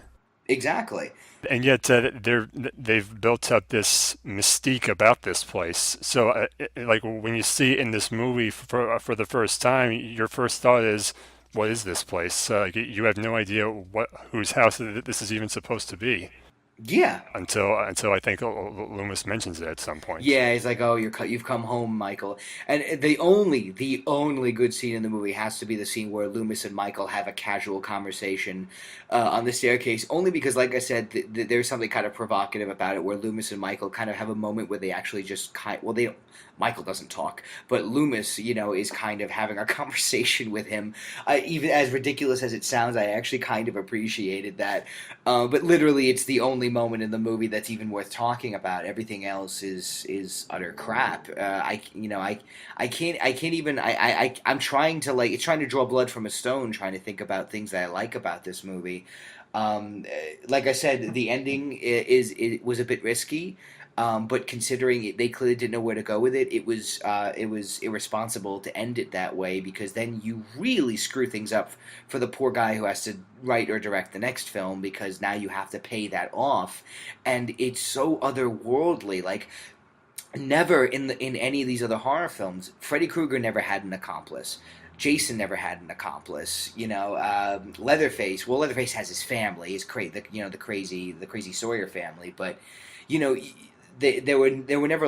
Exactly. And yet they've built up this mystique about this place. So, like when you see it in this movie for the first time, your first thought is, "What is this place?" You have no idea whose house this is even supposed to be. Yeah. until I think Loomis mentions it at some point. Yeah, he's like, "Oh, you've come home, Michael." And the only good scene in the movie has to be the scene where Loomis and Michael have a casual conversation on the staircase. Only because, like I said, there's something kind of provocative about it, where Loomis and Michael kind of have a moment where they actually just they don't. Michael doesn't talk, but Loomis, is kind of having a conversation with him. Even as ridiculous as it sounds, I actually kind of appreciated that. But literally, it's the only moment in the movie that's even worth talking about. Everything else is utter crap. I can't even. I'm trying to like. It's trying to draw blood from a stone. Trying to think about things that I like about this movie. Like I said, the ending it was a bit risky. But considering they clearly didn't know where to go with it, it was irresponsible to end it that way, because then you really screw things up for the poor guy who has to write or direct the next film, because now you have to pay that off, and it's so otherworldly. Like, never in any of these other horror films, Freddy Krueger never had an accomplice. Jason never had an accomplice. Leatherface. Well, Leatherface has his family, the crazy Sawyer family, but you know, there were never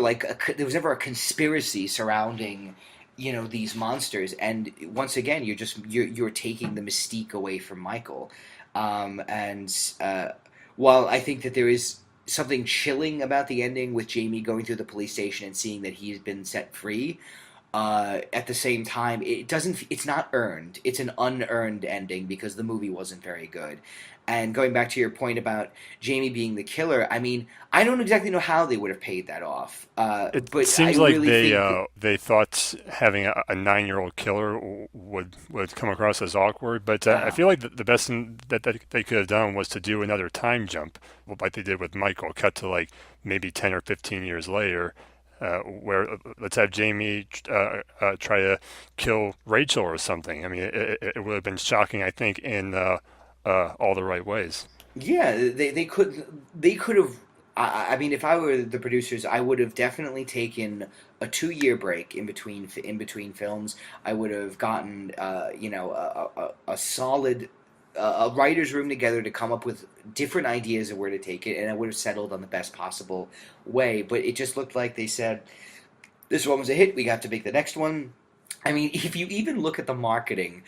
there was never a conspiracy surrounding these monsters. And once again, you're taking the mystique away from Michael. And while I think that there is something chilling about the ending, with Jamie going through the police station and seeing that he's been set free, at the same time, it's not earned. It's an unearned ending, because the movie wasn't very good. And going back to your point about Jamie being the killer, I mean, I don't exactly know how they would have paid that off, It but I seems like really think. they thought having a 9-year-old killer would come across as awkward, but I uh feel like the best thing that they could have done was to do another time jump, like they did with Michael, cut to like maybe 10 or 15 years later, where let's have Jamie try to kill Rachel or something. I mean, it would have been shocking, I think, in all the right ways. Yeah, they could have. I mean, if I were the producers, I would have definitely taken a 2 year break in between films. I would have gotten a solid a writer's room together to come up with different ideas of where to take it, and I would have settled on the best possible way. But it just looked like they said, "This one was a hit. We got to make the next one." I mean, if you even look at the marketing,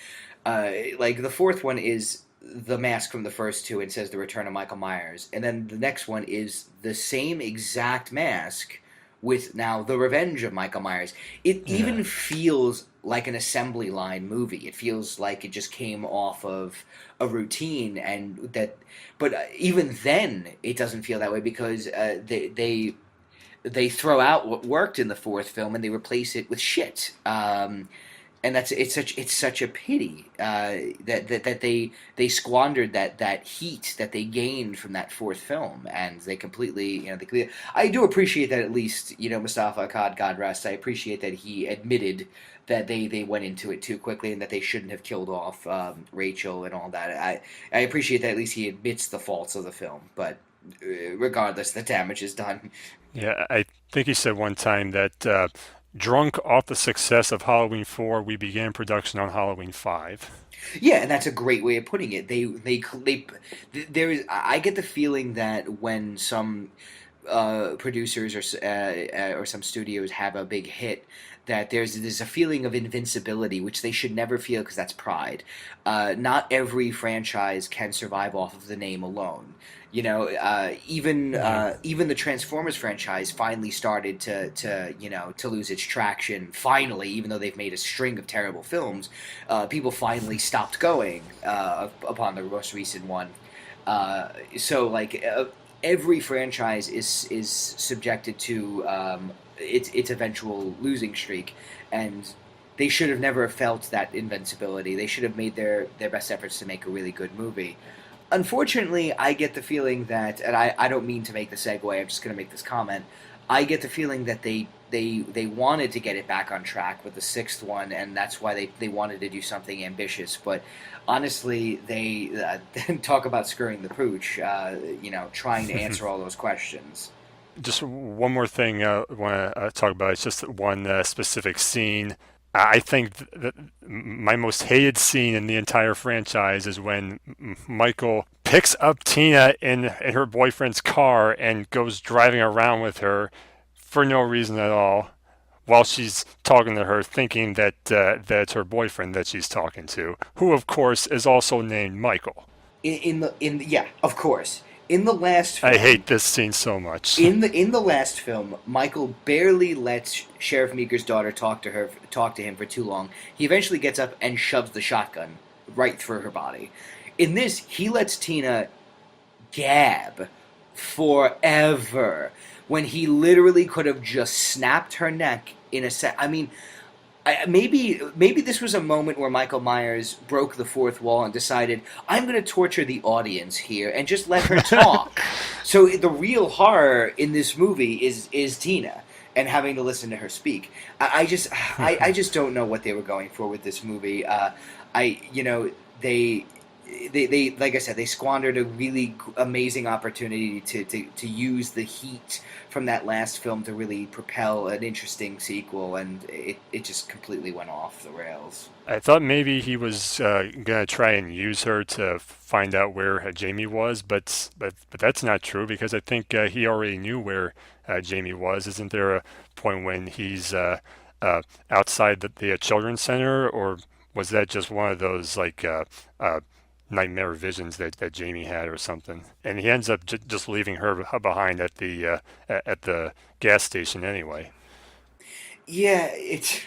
like the fourth one is the mask from the first two and says the return of Michael Myers, and then the next one is the same exact mask with now the revenge of Michael Myers. It Yeah. even feels like an assembly line movie. It feels like it just came off of a routine, and that. But even then, it doesn't feel that way, because they throw out what worked in the fourth film and they replace it with shit. And it's such a pity that they squandered that heat that they gained from that fourth film, and they completely I do appreciate that, at least Mustafa Akkad, God rest. I appreciate that he admitted that they went into it too quickly, and that they shouldn't have killed off Rachel and all that. I appreciate that at least he admits the faults of the film, but regardless, the damage is done. Yeah, I think he said one time that drunk off the success of Halloween 4, we began production on Halloween 5. Yeah, and that's a great way of putting it. There is. I get the feeling that when some producers or some studios have a big hit, that there's a feeling of invincibility, which they should never feel, because that's pride. Not every franchise can survive off of the name alone. Even Yeah. even the Transformers franchise finally started to lose its traction. Finally, even though they've made a string of terrible films, people finally stopped going upon the most recent one. So like every franchise is subjected to its eventual losing streak, and they should have never felt that invincibility. They should have made their best efforts to make a really good movie. Unfortunately, I get the feeling that, and I don't mean to make the segue. I'm just going to make this comment. I get the feeling that they wanted to get it back on track with the sixth one, and that's why they wanted to do something ambitious. But honestly, they talk about screwing the pooch. Trying to answer all those questions. Just one more thing I want to talk about. It's just one specific scene. I think that my most hated scene in the entire franchise is when Michael picks up Tina in her boyfriend's car and goes driving around with her for no reason at all, while she's talking to her, thinking that that's her boyfriend that she's talking to, who of course is also named Michael. Yeah, of course. In the last I film, hate this scene so much. in the last film, Michael barely lets Sheriff Meeker's daughter talk to him for too long. He eventually gets up and shoves the shotgun right through her body. In this, he lets Tina gab forever when he literally could have just snapped her neck in a sec. I mean, maybe this was a moment where Michael Myers broke the fourth wall and decided, I'm going to torture the audience here and just let her talk. So the real horror in this movie is Tina and having to listen to her speak. I just don't know what they were going for with this movie. I you know they like I said, they squandered a really amazing opportunity to use the heat from that last film to really propel an interesting sequel, and it just completely went off the rails. I thought maybe he was gonna try and use her to find out where Jamie was, but that's not true because I think he already knew where Jamie was. Isn't there a point when he's outside the children's center, or was that just one of those like nightmare visions that Jamie had or something? And he ends up just leaving her behind at the gas station anyway. Yeah, it's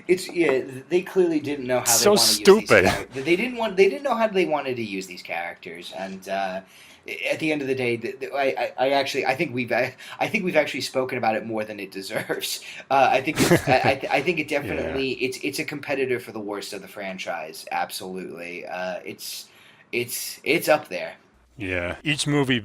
it's yeah. They clearly didn't know how they So want to use these stupid. characters. They didn't know how they wanted to use these characters, and at the end of the day, I actually I think we've actually spoken about it more than it deserves. I think it Yeah. definitely it's a competitor for the worst of the franchise. Absolutely, it's up there. Yeah, each movie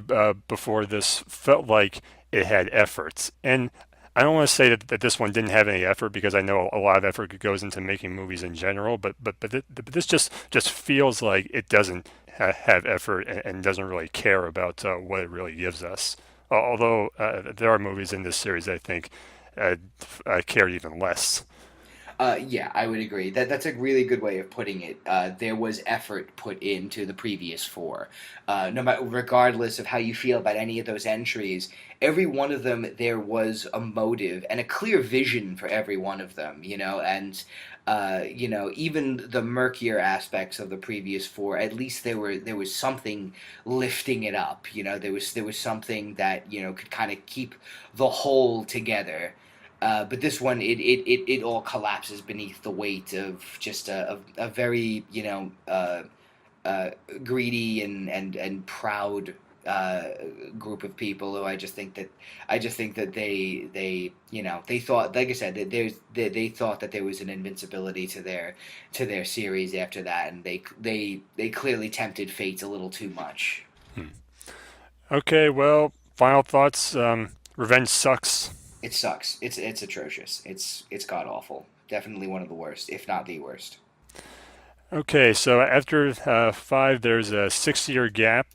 before this felt like it had efforts, and I don't want to say that this one didn't have any effort because I know a lot of effort goes into making movies in general, but this just feels like it doesn't have effort and doesn't really care about what it really gives us. Although there are movies in this series I think cared even less. Yeah, I would agree. That's a really good way of putting it. There was effort put into the previous four. No matter, regardless of how you feel about any of those entries, every one of them there was a motive and a clear vision for every one of them. And even the murkier aspects of the previous four, at least there was something lifting it up. There was something that could kind of keep the whole together. But this one, it all collapses beneath the weight of just a very uh, greedy and proud group of people who I just think that they thought, like I said, that they thought that there was an invincibility to their series after that, and they clearly tempted fate a little too much. Hmm. Okay, well, final thoughts. Revenge sucks. It sucks. It's atrocious. It's god awful. Definitely one of the worst, if not the worst. Okay, so after five, there's a 6 year gap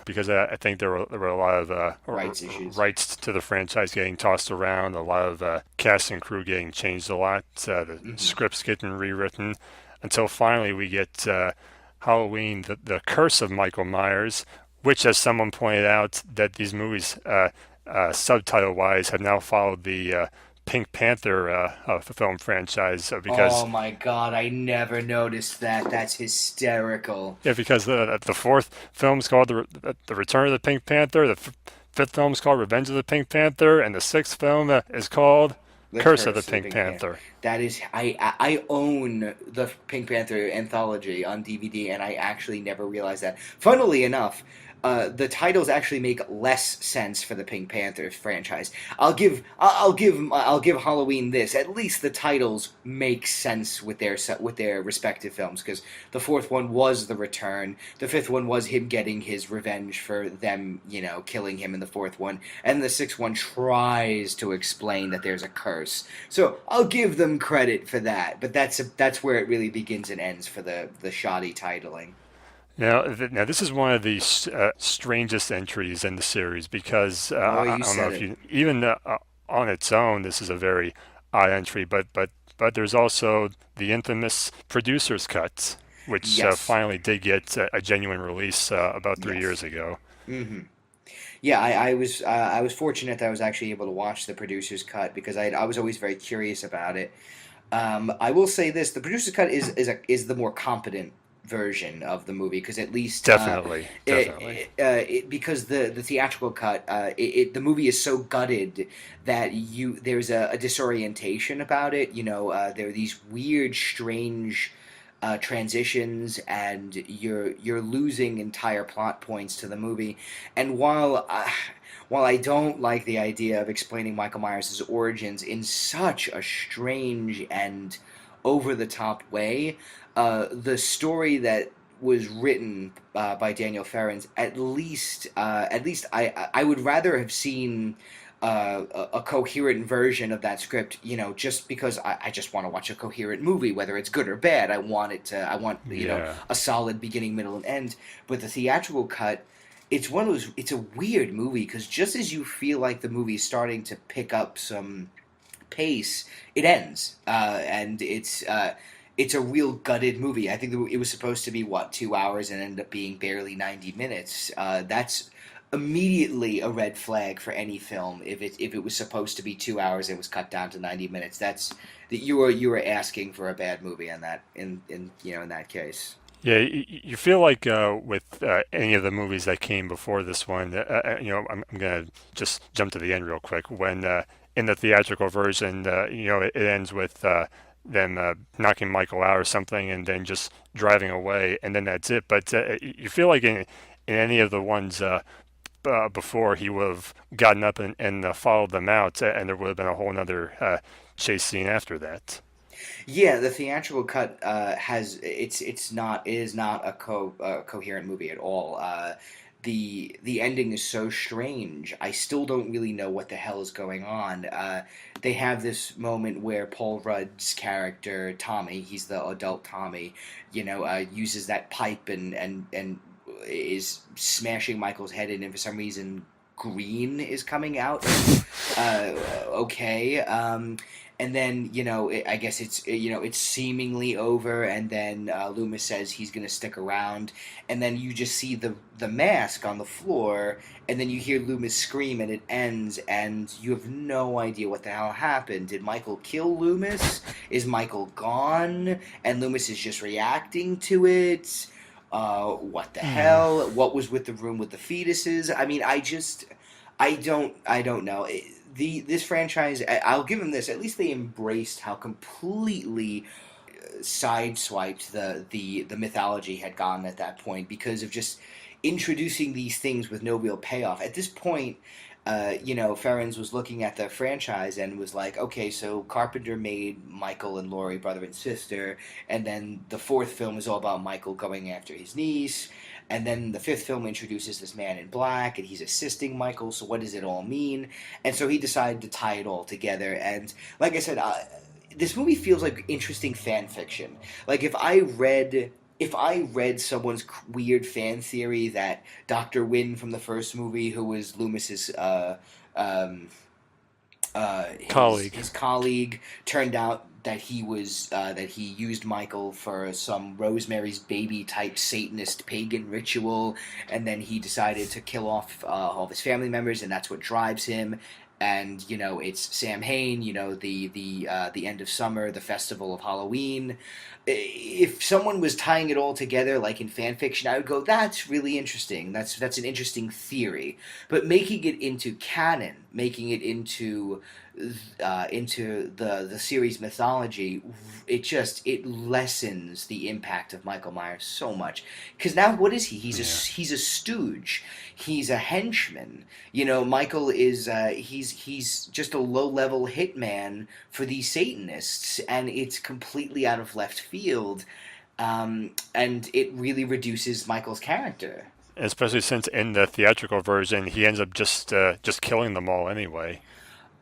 because I think there were a lot of Rights issues. rights to the franchise getting tossed around, a lot of cast and crew getting changed a lot, the Hmm. scripts getting rewritten, until finally we get Halloween, the Curse of Michael Myers, which, as someone pointed out, that these movies, subtitle-wise, have now followed the Pink Panther film franchise because Oh my god, I never noticed that. That's hysterical. yeah, because the fourth film's called the Return of the Pink Panther, the fifth film's called Revenge of the Pink Panther, and the sixth film is called The Curse of the Curse of the Pink Pink Panther. Panther. That is, I own the Pink Panther anthology on DVD, and I actually never realized that. Funnily enough, the titles actually make less sense for the Pink Panther franchise. I'll give Halloween this. At least the titles make sense with their respective films, because the fourth one was the return. The fifth one was him getting his revenge for them, killing him in the fourth one, and the sixth one tries to explain that there's a curse. So I'll give them credit for that, but that's where it really begins and ends for the shoddy titling. Now this is one of the strangest entries in the series because Oh, I you don't know said if it. you even on its own this is a very odd entry, but there's also the infamous producer's cut. which Yes. finally did get a genuine release about 3 years Yes. ago. Hmm. Yeah, I was fortunate that I was actually able to watch the producer's cut because I was always very curious about it. I will say this: the producer's cut is the more competent version of the movie because at least Definitely, definitely. because the theatrical cut the movie is so gutted that there's a disorientation about it. There are these weird, strange transitions, and you're losing entire plot points to the movie. And while I don't like the idea of explaining Michael Myers' origins in such a strange and over the top way, the story that was written by Daniel Ferrens, at least I would rather have seen a coherent version of that script, just because I just want to watch a coherent movie, whether it's good or bad. I want, Yeah. a solid beginning, middle, and end. But the theatrical cut, it's a weird movie because just as you feel like the movie is starting to pick up some pace, it ends, and it's a real gutted movie. I think it was supposed to be 2 hours and ended up being barely 90 minutes. That's immediately a red flag for any film. If it was supposed to be 2 hours, it was cut down to 90 minutes. That's that you were asking for a bad movie on that in that case. Yeah, you feel like with any of the movies that came before this one, I'm gonna just jump to the end real quick. When in the theatrical version, it ends with them knocking Michael out or something, and then just driving away, and then that's it. But you feel like in any of the ones before, he would have gotten up and followed them out, and there would have been a whole other chase scene after that. Yeah, the theatrical cut has it is not a coherent movie at all. The ending is so strange. I still don't really know what the hell is going on. They have this moment where Paul Rudd's character Tommy, he's the adult Tommy, uses that pipe and is smashing Michael's head in, and for some reason green is coming out. Okay. And then I guess it's seemingly over, and then Loomis says he's gonna stick around, and then you just see the mask on the floor, and then you hear Loomis scream, and it ends, and you have no idea what the hell happened. Did Michael kill Loomis? Is Michael gone, and Loomis is just reacting to it? What the Mm, hell? What was with the room with the fetuses? I mean, I don't know. This franchise, I'll give them this. At least they embraced how completely sideswiped the mythology had gone at that point because of just introducing these things with no real payoff. At this point, Ferens was looking at the franchise and was like, okay, so Carpenter made Michael and Laurie brother and sister, and then the fourth film is all about Michael going after his niece, and then the fifth film introduces this man in black, and he's assisting Michael. So what does it all mean? And so he decided to tie it all together. And like I said, this movie feels like interesting fan fiction. Like if I read someone's weird fan theory that Doctor Wynn from the first movie, who was Loomis's um, colleague. his colleague, turned out that he used Michael for some Rosemary's Baby type Satanist pagan ritual, and then he decided to kill off all of his family members, and that's what drives him. And it's Sam Hain. The end of summer, the festival of Halloween. If someone was tying it all together like in fan fiction, I would go, "That's really interesting. That's an interesting theory." But making it into canon, making it into the series mythology, it lessens the impact of Michael Myers so much. Because now, what is he? Yeah. He's a stooge. He's a henchman. Michael is he's just a low level hitman for these Satanists, and it's completely out of left field. And it really reduces Michael's character. Especially since in the theatrical version he ends up just killing them all anyway.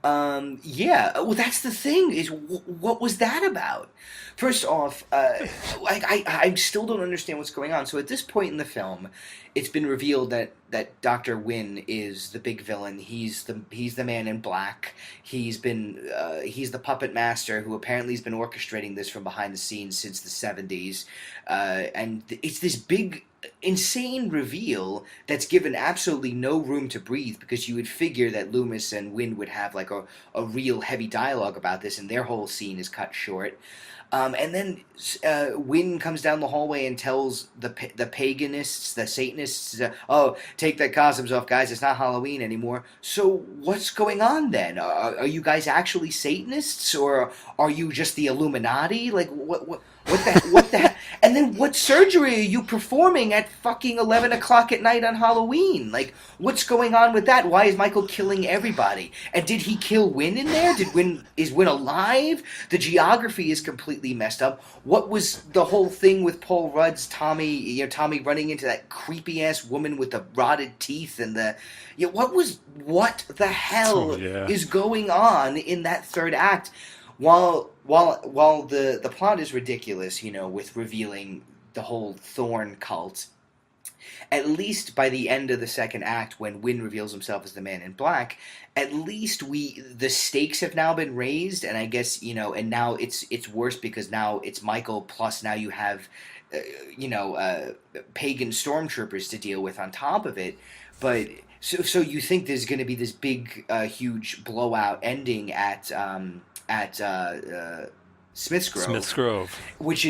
Yeah. Well, that's the thing. Is what was that about? First off, I still don't understand what's going on. So at this point in the film, it's been revealed that Doctor Wynn is the big villain. He's the man in black. He's the puppet master who apparently has been orchestrating this from behind the scenes since the 70s, and it's this big insane reveal that's given absolutely no room to breathe, because you would figure that Loomis and Wynn would have like a real heavy dialogue about this, and their whole scene is cut short. And then Wynn comes down the hallway and tells the paganists, the Satanists, "Oh, take their costumes off, guys. It's not Halloween anymore." So what's going on then? Are you guys actually Satanists, or are you just the Illuminati? Like what the? And then what surgery are you performing at fucking 11 o'clock at night on Halloween? Like, what's going on with that? Why is Michael killing everybody? And did he kill Wynn in there? Is Wynn alive? The geography is completely messed up. What was the whole thing with Paul Rudd's Tommy running into that creepy ass woman with the rotted teeth and the what the hell Oh yeah. is going on in that third act? While the plot is ridiculous, with revealing the whole Thorn cult, at least by the end of the second act, when Wynn reveals himself as the Man in Black, at least the stakes have now been raised, and I guess and now it's worse because now it's Michael, plus now you have uh, pagan stormtroopers to deal with on top of it, but. So you think there's going to be this big, huge blowout ending at Smith's Smith's Grove, Grove. which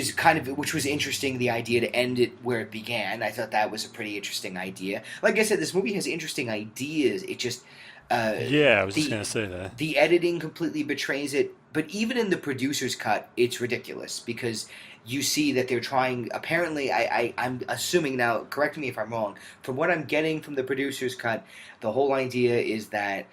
was interesting. The idea to end it where it began, I thought that was a pretty interesting idea. Like I said, this movie has interesting ideas. It just uh, Yeah, I was just the gonna say that. the editing completely betrays it. But even in the producer's cut, it's ridiculous because you see that they're trying. Apparently, I'm assuming now. Correct me if I'm wrong. From what I'm getting from the producer's cut, the whole idea is that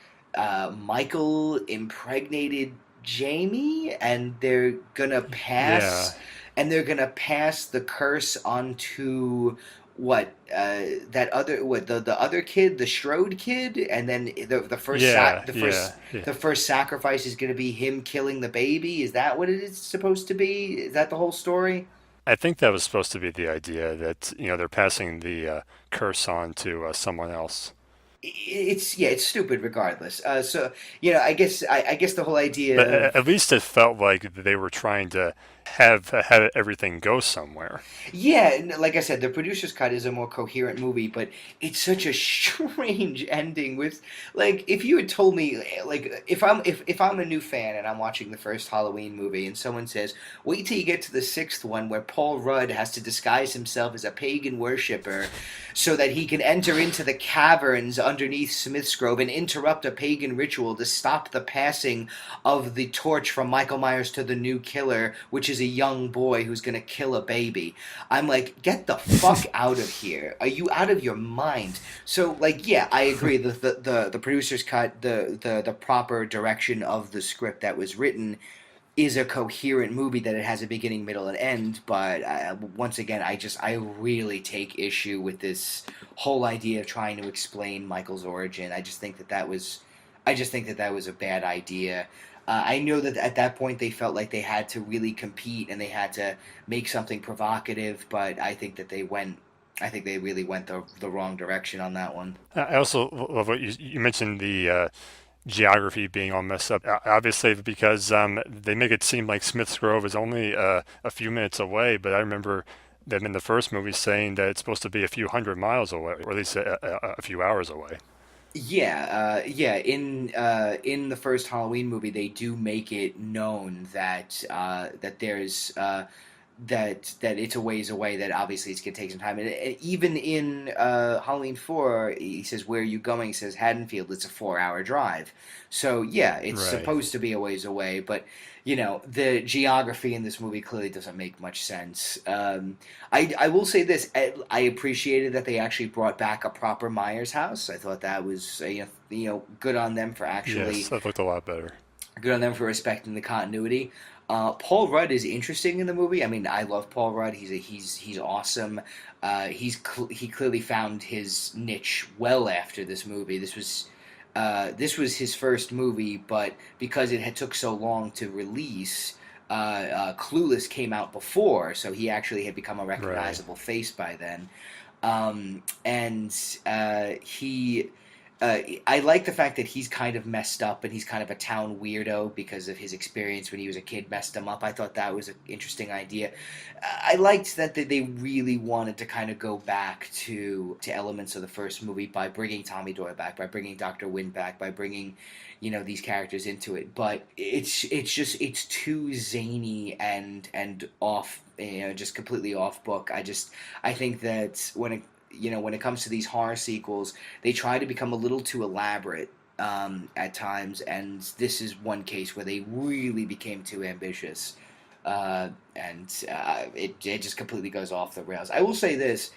Michael impregnated Jamie, and Yeah, they're gonna pass the curse onto what the other kid, the Strode kid, and then the first yeah, yeah, yeah. the first sacrifice is gonna be him killing the baby. Is that what it is supposed to be? Is that the whole story? I think that was supposed to be the idea that they're passing the curse on to someone else. It's stupid regardless. So I guess the whole But idea of at least it felt like they were trying to have everything go somewhere. yeah, like I said, the producer's cut is a more coherent movie, but it's such a strange ending. With like, if you had told me, like, if I'm a new fan and I'm watching the first Halloween movie, and someone says, "Wait till you get to the sixth one, where Paul Rudd has to disguise himself as a pagan worshiper, so that he can enter into the caverns underneath Smith's Grove and interrupt a pagan ritual to stop the passing of the torch from Michael Myers to the new killer, which is a young boy who's going to kill a baby." I'm like, get the fuck out of here. Are you out of your mind? So, like, yeah, I agree. The producer's cut, the proper direction of the script that was written is a coherent movie, that it has a beginning, middle, and end. But once again, I really take issue with this whole idea of trying to explain Michael's origin. I just think that that was a bad idea. I know that at that point they felt like they had to really compete and they had to make something provocative, but I think they really went the wrong direction on that one. I also love what you mentioned, the geography being all messed up. Obviously, because they make it seem like Smith's Grove is only a few minutes away, but I remember them in the first movie saying that it's supposed to be a few hundred miles away, or at least a few hours away. Yeah. In the first Halloween movie, they do make it known that there's that it's a ways away. That obviously it's gonna take some time. And even in Halloween 4, he says, "Where are you going?" He says, "Haddonfield." It's a 4-hour drive. So yeah, it's Right. supposed to be a ways away, but the geography in this movie clearly doesn't make much sense. I will say this: I appreciated that they actually brought back a proper Myers house. I thought that was good on them for Yes, actually that looked a lot better. good on them for respecting the continuity. Paul Rudd is interesting in the movie. I mean, I love Paul Rudd. He's awesome. He clearly found his niche well after this movie. This was this was his first movie, but because it had took so long to release, Clueless came out before, so he actually had become a Right. recognizable face by then. And he I like the fact that he's kind of messed up and he's kind of a town weirdo because of his experience when he was a kid messed him up. I thought that was an interesting idea. I liked that they really wanted to kind of go back to elements of the first movie by bringing Tommy Doyle back, by bringing Dr. Wynn back, by bringing these characters into it. But it's too zany and off, just completely off book. I think that when it comes to these horror sequels, they try to become a little too elaborate at times, and this is one case where they really became too ambitious, and it just completely goes off the rails. I will say this.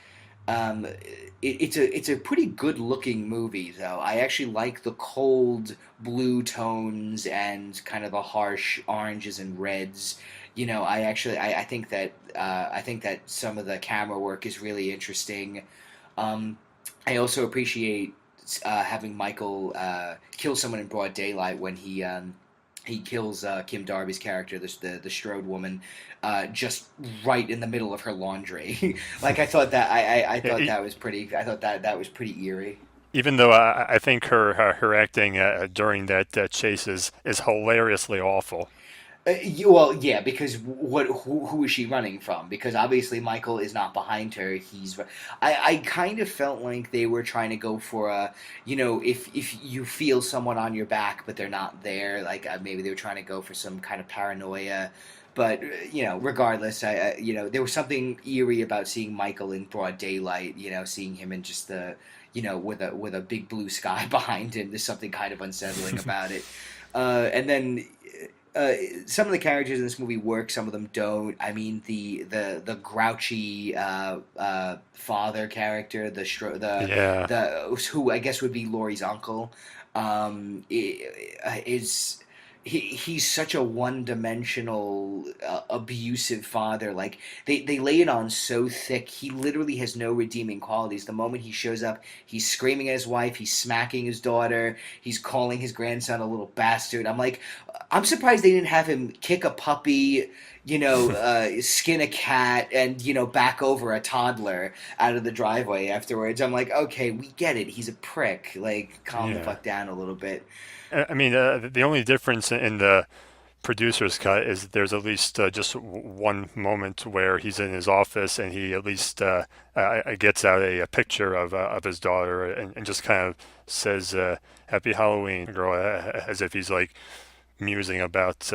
It's a pretty good looking movie though. I actually like the cold blue tones and kind of the harsh oranges and reds. I I think that some of the camera work is really interesting. Um, I also appreciate having Michael kill someone in broad daylight when he kills Kim Darby's character, the Strode woman, just right in the middle of her laundry. Like I Yeah, thought that was pretty. I thought that was pretty eerie. even though I think her acting during that chase is hilariously awful. Well, yeah, because who is she running from? Because obviously Michael is not behind her. I kind of felt like they were trying to go for a, if you feel someone on your back but they're not there, like maybe they were trying to go for some kind of paranoia. But regardless, there was something eerie about seeing Michael in broad daylight. Seeing him in just the, with a big blue sky behind him. There's something kind of unsettling about it. And then uh, some of the characters in this movie work, some of them don't. I mean, the grouchy father character, Yeah, the who I guess would be Laurie's uncle, is he's such a one-dimensional abusive father. Like they lay it on so thick, he literally has no redeeming qualities. The moment he shows up, he's screaming at his wife, he's smacking his daughter, he's calling his grandson a little bastard. I'm surprised they didn't have him kick a puppy, skin a cat, and back over a toddler out of the driveway afterwards. I'm like, okay, we get it, he's a prick, like calm the yeah. fuck down a little bit. I mean, the only difference in the producer's cut is there's at least just one moment where he's in his office and he at least gets out a picture of his daughter and just kind of says "Happy Halloween, girl," as if he's like musing about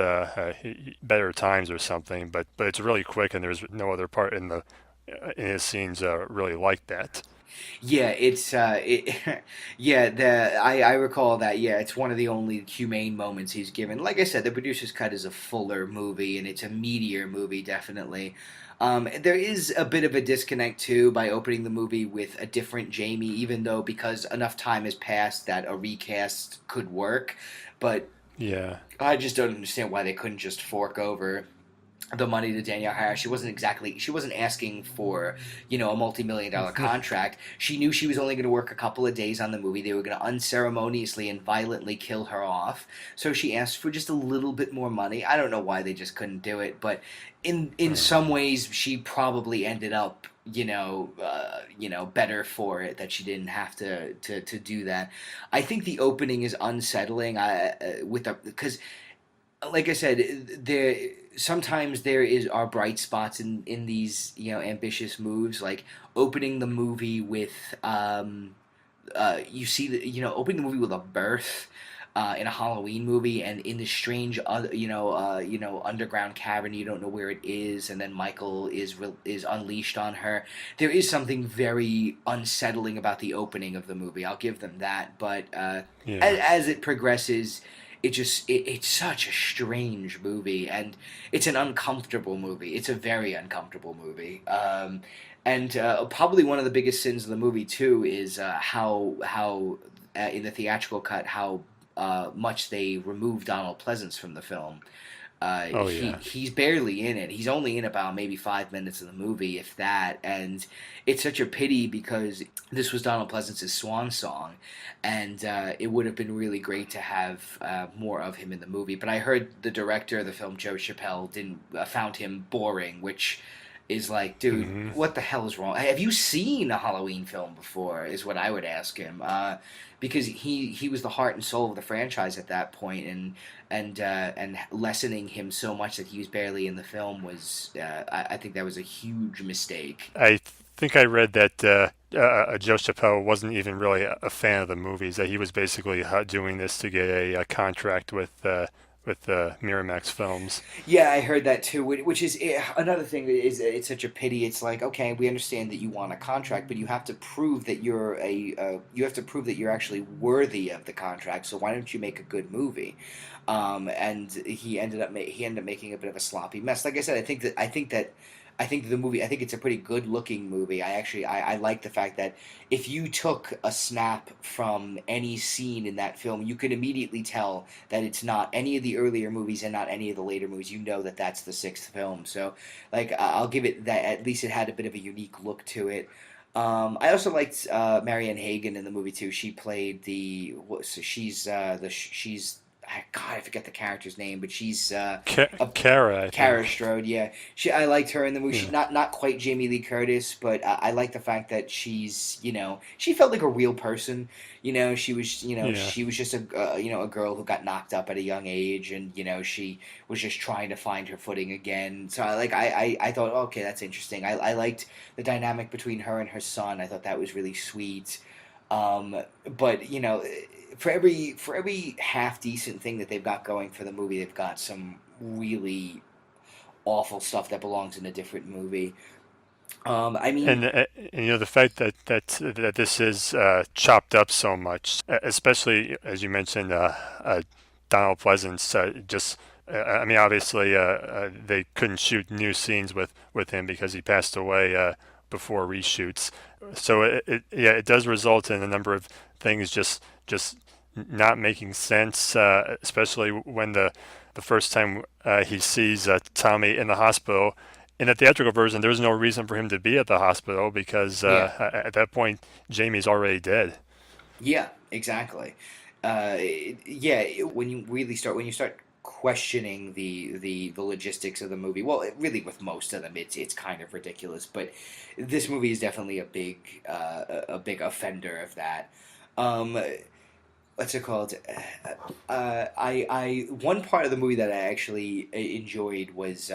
better times or something. But it's really quick and there's no other part in his scenes really like that. Yeah, yeah, I recall that. Yeah, it's one of the only humane moments he's given. Like I said, the producer's cut is a fuller movie and it's a meatier movie, definitely. There is a bit of a disconnect too by opening the movie with a different Jamie, even though because enough time has passed that a recast could work. But Yeah, I just don't understand why they couldn't just fork over the money to Danielle Harris. She wasn't asking for, a multi-million-dollar contract. She knew she was only going to work a couple of days on the movie. They were going to unceremoniously and violently kill her off. So she asked for just a little bit more money. I don't know why they just couldn't do it, but in uh, some ways she probably ended up better for it that she didn't have to do that. I think the opening is unsettling. With the because like I said, there sometimes there is are bright spots in these ambitious moves, like opening the movie with you see opening the movie with a birth. In a Halloween movie, and in this strange, underground cavern, you don't know where it is, and then Michael is unleashed on her. There is something very unsettling about the opening of the movie. I'll give them that, but yeah. as it progresses, it's such a strange movie, and it's an uncomfortable movie. It's a very uncomfortable movie. And probably one of the biggest sins of the movie too is how in the theatrical cut how much they removed Donald Pleasance from the film. Oh yeah. He's barely in it. He's only in about maybe 5 minutes of the movie, if that. And it's such a pity because this was Donald Pleasance's swan song, and it would have been really great to have more of him in the movie. But I heard the director of the film, Joe Chappelle, didn't found him boring, which is like, dude, Hmm. what the hell is wrong? Have you seen a Halloween film before? Is what I would ask him, because he was the heart and soul of the franchise at that point, and lessening him so much that he was barely in the film was, I think that was a huge mistake. I think I read that Joe Chappelle wasn't even really a fan of the movies. That he was basically doing this to get a contract with Miramax Films. Yeah, I heard that too. Which is another thing is it's such a pity. It's like, okay, we understand that you want a contract, but you have to prove that you have to prove that you're actually worthy of the contract. So why don't you make a good movie? And he ended up making a bit of a sloppy mess. Like I said, I think the movie. I think it's a pretty good looking movie. I like the fact that if you took a snap from any scene in that film, you could immediately tell that it's not any of the earlier movies and not any of the later movies. You know that that's the sixth film. So, like, I'll give it that. At least it had a bit of a unique look to it. I also liked Marianne Hagen in the movie too. She played so she's God, I forget the character's name, but she's a Kara, I Kara think. Strode. Yeah, I liked her in the movie. She's Yeah. not quite Jamie Lee Curtis, but I like the fact that she's, she felt like a real person. Yeah. She was just a girl who got knocked up at a young age, and she was just trying to find her footing again. So I thought, okay, that's interesting. I liked the dynamic between her and her son. I thought that was really sweet. But for every half decent thing that they've got going for the movie, they've got some really awful stuff that belongs in a different movie. I mean, And the fact that this is chopped up so much, especially as you mentioned, Donald Pleasance, just I mean, obviously they couldn't shoot new scenes with him because he passed away before reshoots. So yeah, it does result in a number of things just not making sense, especially when the first time he sees Tommy in the hospital. In the theatrical version, there's no reason for him to be at the hospital because yeah, at that point, Jamie's already dead. yeah, exactly. Yeah, when you start questioning the logistics of the movie, well, really with most of them, it's kind of ridiculous. But this movie is definitely a big offender of that. Um, what's it called? I one part of the movie that I actually enjoyed was,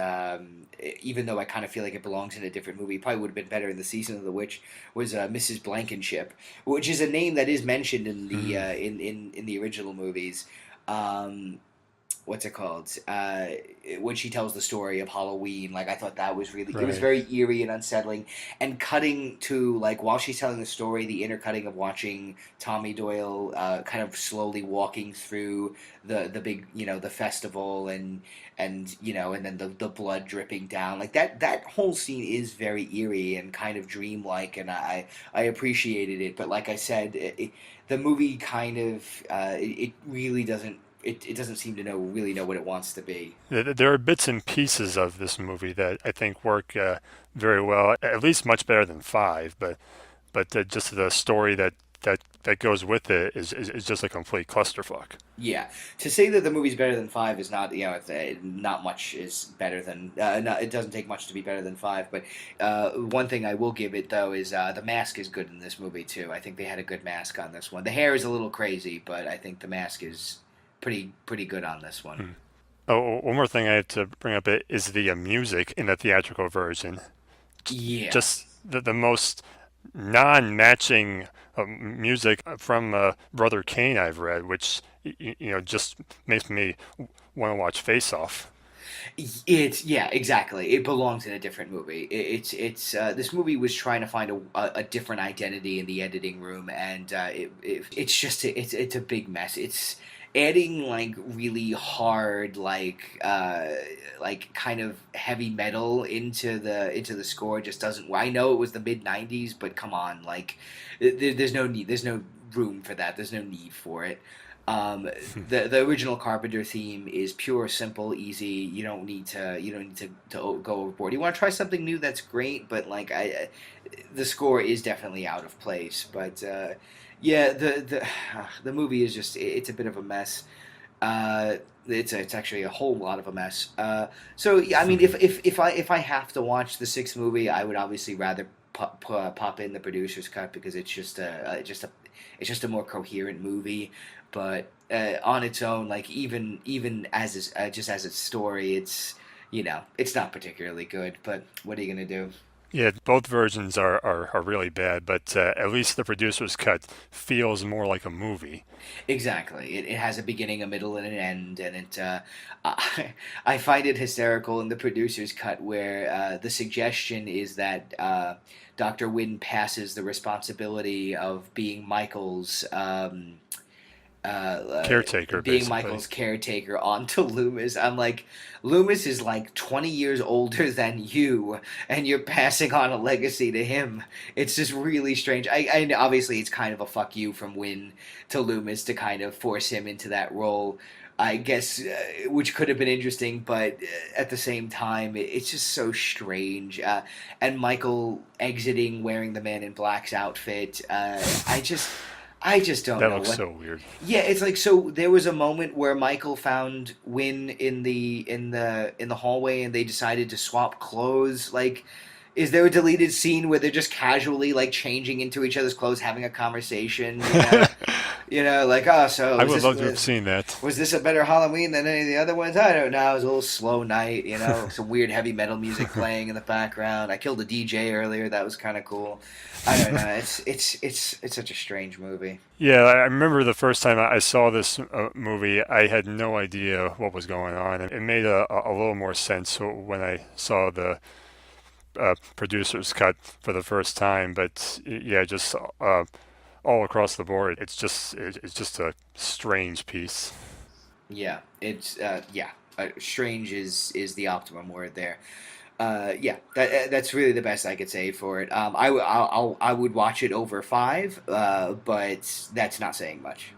even though I kind of feel like it belongs in a different movie, probably would have been better in the Season of the Witch, was Mrs. Blankenship, which is a name that is mentioned in the Mm, in the original movies. Um, what's it called? When she tells the story of Halloween, like I thought that was it was right. very eerie and unsettling. And cutting to like while she's telling the story, the intercutting of watching Tommy Doyle kind of slowly walking through the big the festival and then the blood dripping down like that whole scene is very eerie and kind of dreamlike, and I appreciated it. But like I said, the movie kind of it really doesn't it doesn't seem to really know what it wants to be. There are bits and pieces of this movie that I think work very well, at least much better than five. But just the story that goes with it is just a complete clusterfuck. Yeah, to say that the movie's better than five is not, not much is better than. It doesn't take much to be better than five. But one thing I will give it though is the mask is good in this movie too. I think they had a good mask on this one. The hair is a little crazy, but I think the mask is pretty good on this one. Hmm. Oh, one more thing I have to bring up is the music in the theatrical version. Yeah. Just the most non-matching music from Brother Kane I've read, which just makes me want to watch Face Off. It's yeah, exactly. It belongs in a different movie. It's this movie was trying to find a different identity in the editing room, and it's just it's a big mess. It's adding like really hard like kind of heavy metal into the score just doesn't. I know it was the mid '90s, but come on, like there's no need. There's no room for that. There's no need for it. Um, the original Carpenter theme is pure, simple, easy. You don't need to go overboard. You want to try something new, that's great. But like the score is definitely out of place. But yeah, the movie is just it's a bit of a mess. Uh, it's actually a whole lot of a mess. So yeah, I mean, if I have to watch the sixth movie, I would obviously rather pop in the producer's cut because it's just a more coherent movie. But on its own, like even as just as its story, it's not particularly good. But what are you gonna do? Yeah, both versions are really bad, but at least the producer's cut feels more like a movie. Exactly. It has a beginning, a middle, and an end, and I find it hysterical in the producer's cut where the suggestion is that Dr. Wynn passes the responsibility of Caretaker, being basically. Michael's caretaker onto Loomis. I'm like, Loomis is like 20 years older than you, and you're passing on a legacy to him. It's just really strange. I obviously it's kind of a fuck you from Wynn to Loomis to kind of force him into that role. I guess, which could have been interesting, but at the same time, it's just so strange. And Michael exiting wearing the Man in Black's outfit. I just don't That know looks what. so weird. Yeah, it's like so. There was a moment where Michael found Win in the hallway, and they decided to swap clothes. Like, is there a deleted scene where they're just casually like changing into each other's clothes, having a conversation? Like, oh, so I would love to have seen that. was this a better Halloween than any of the other ones? I don't know. It was a little slow night, some weird heavy metal music playing in the background. I killed a DJ earlier. That was kind of cool. I don't know. It's such a strange movie. Yeah, I remember the first time I saw this movie, I had no idea what was going on. It made a little more sense when I saw the producer's cut for the first time. But yeah, just all across the board, it's just a strange piece. Yeah, it's yeah. Strange is the optimum word there. Yeah, that's really the best I could say for it. I would watch it over five, but that's not saying much.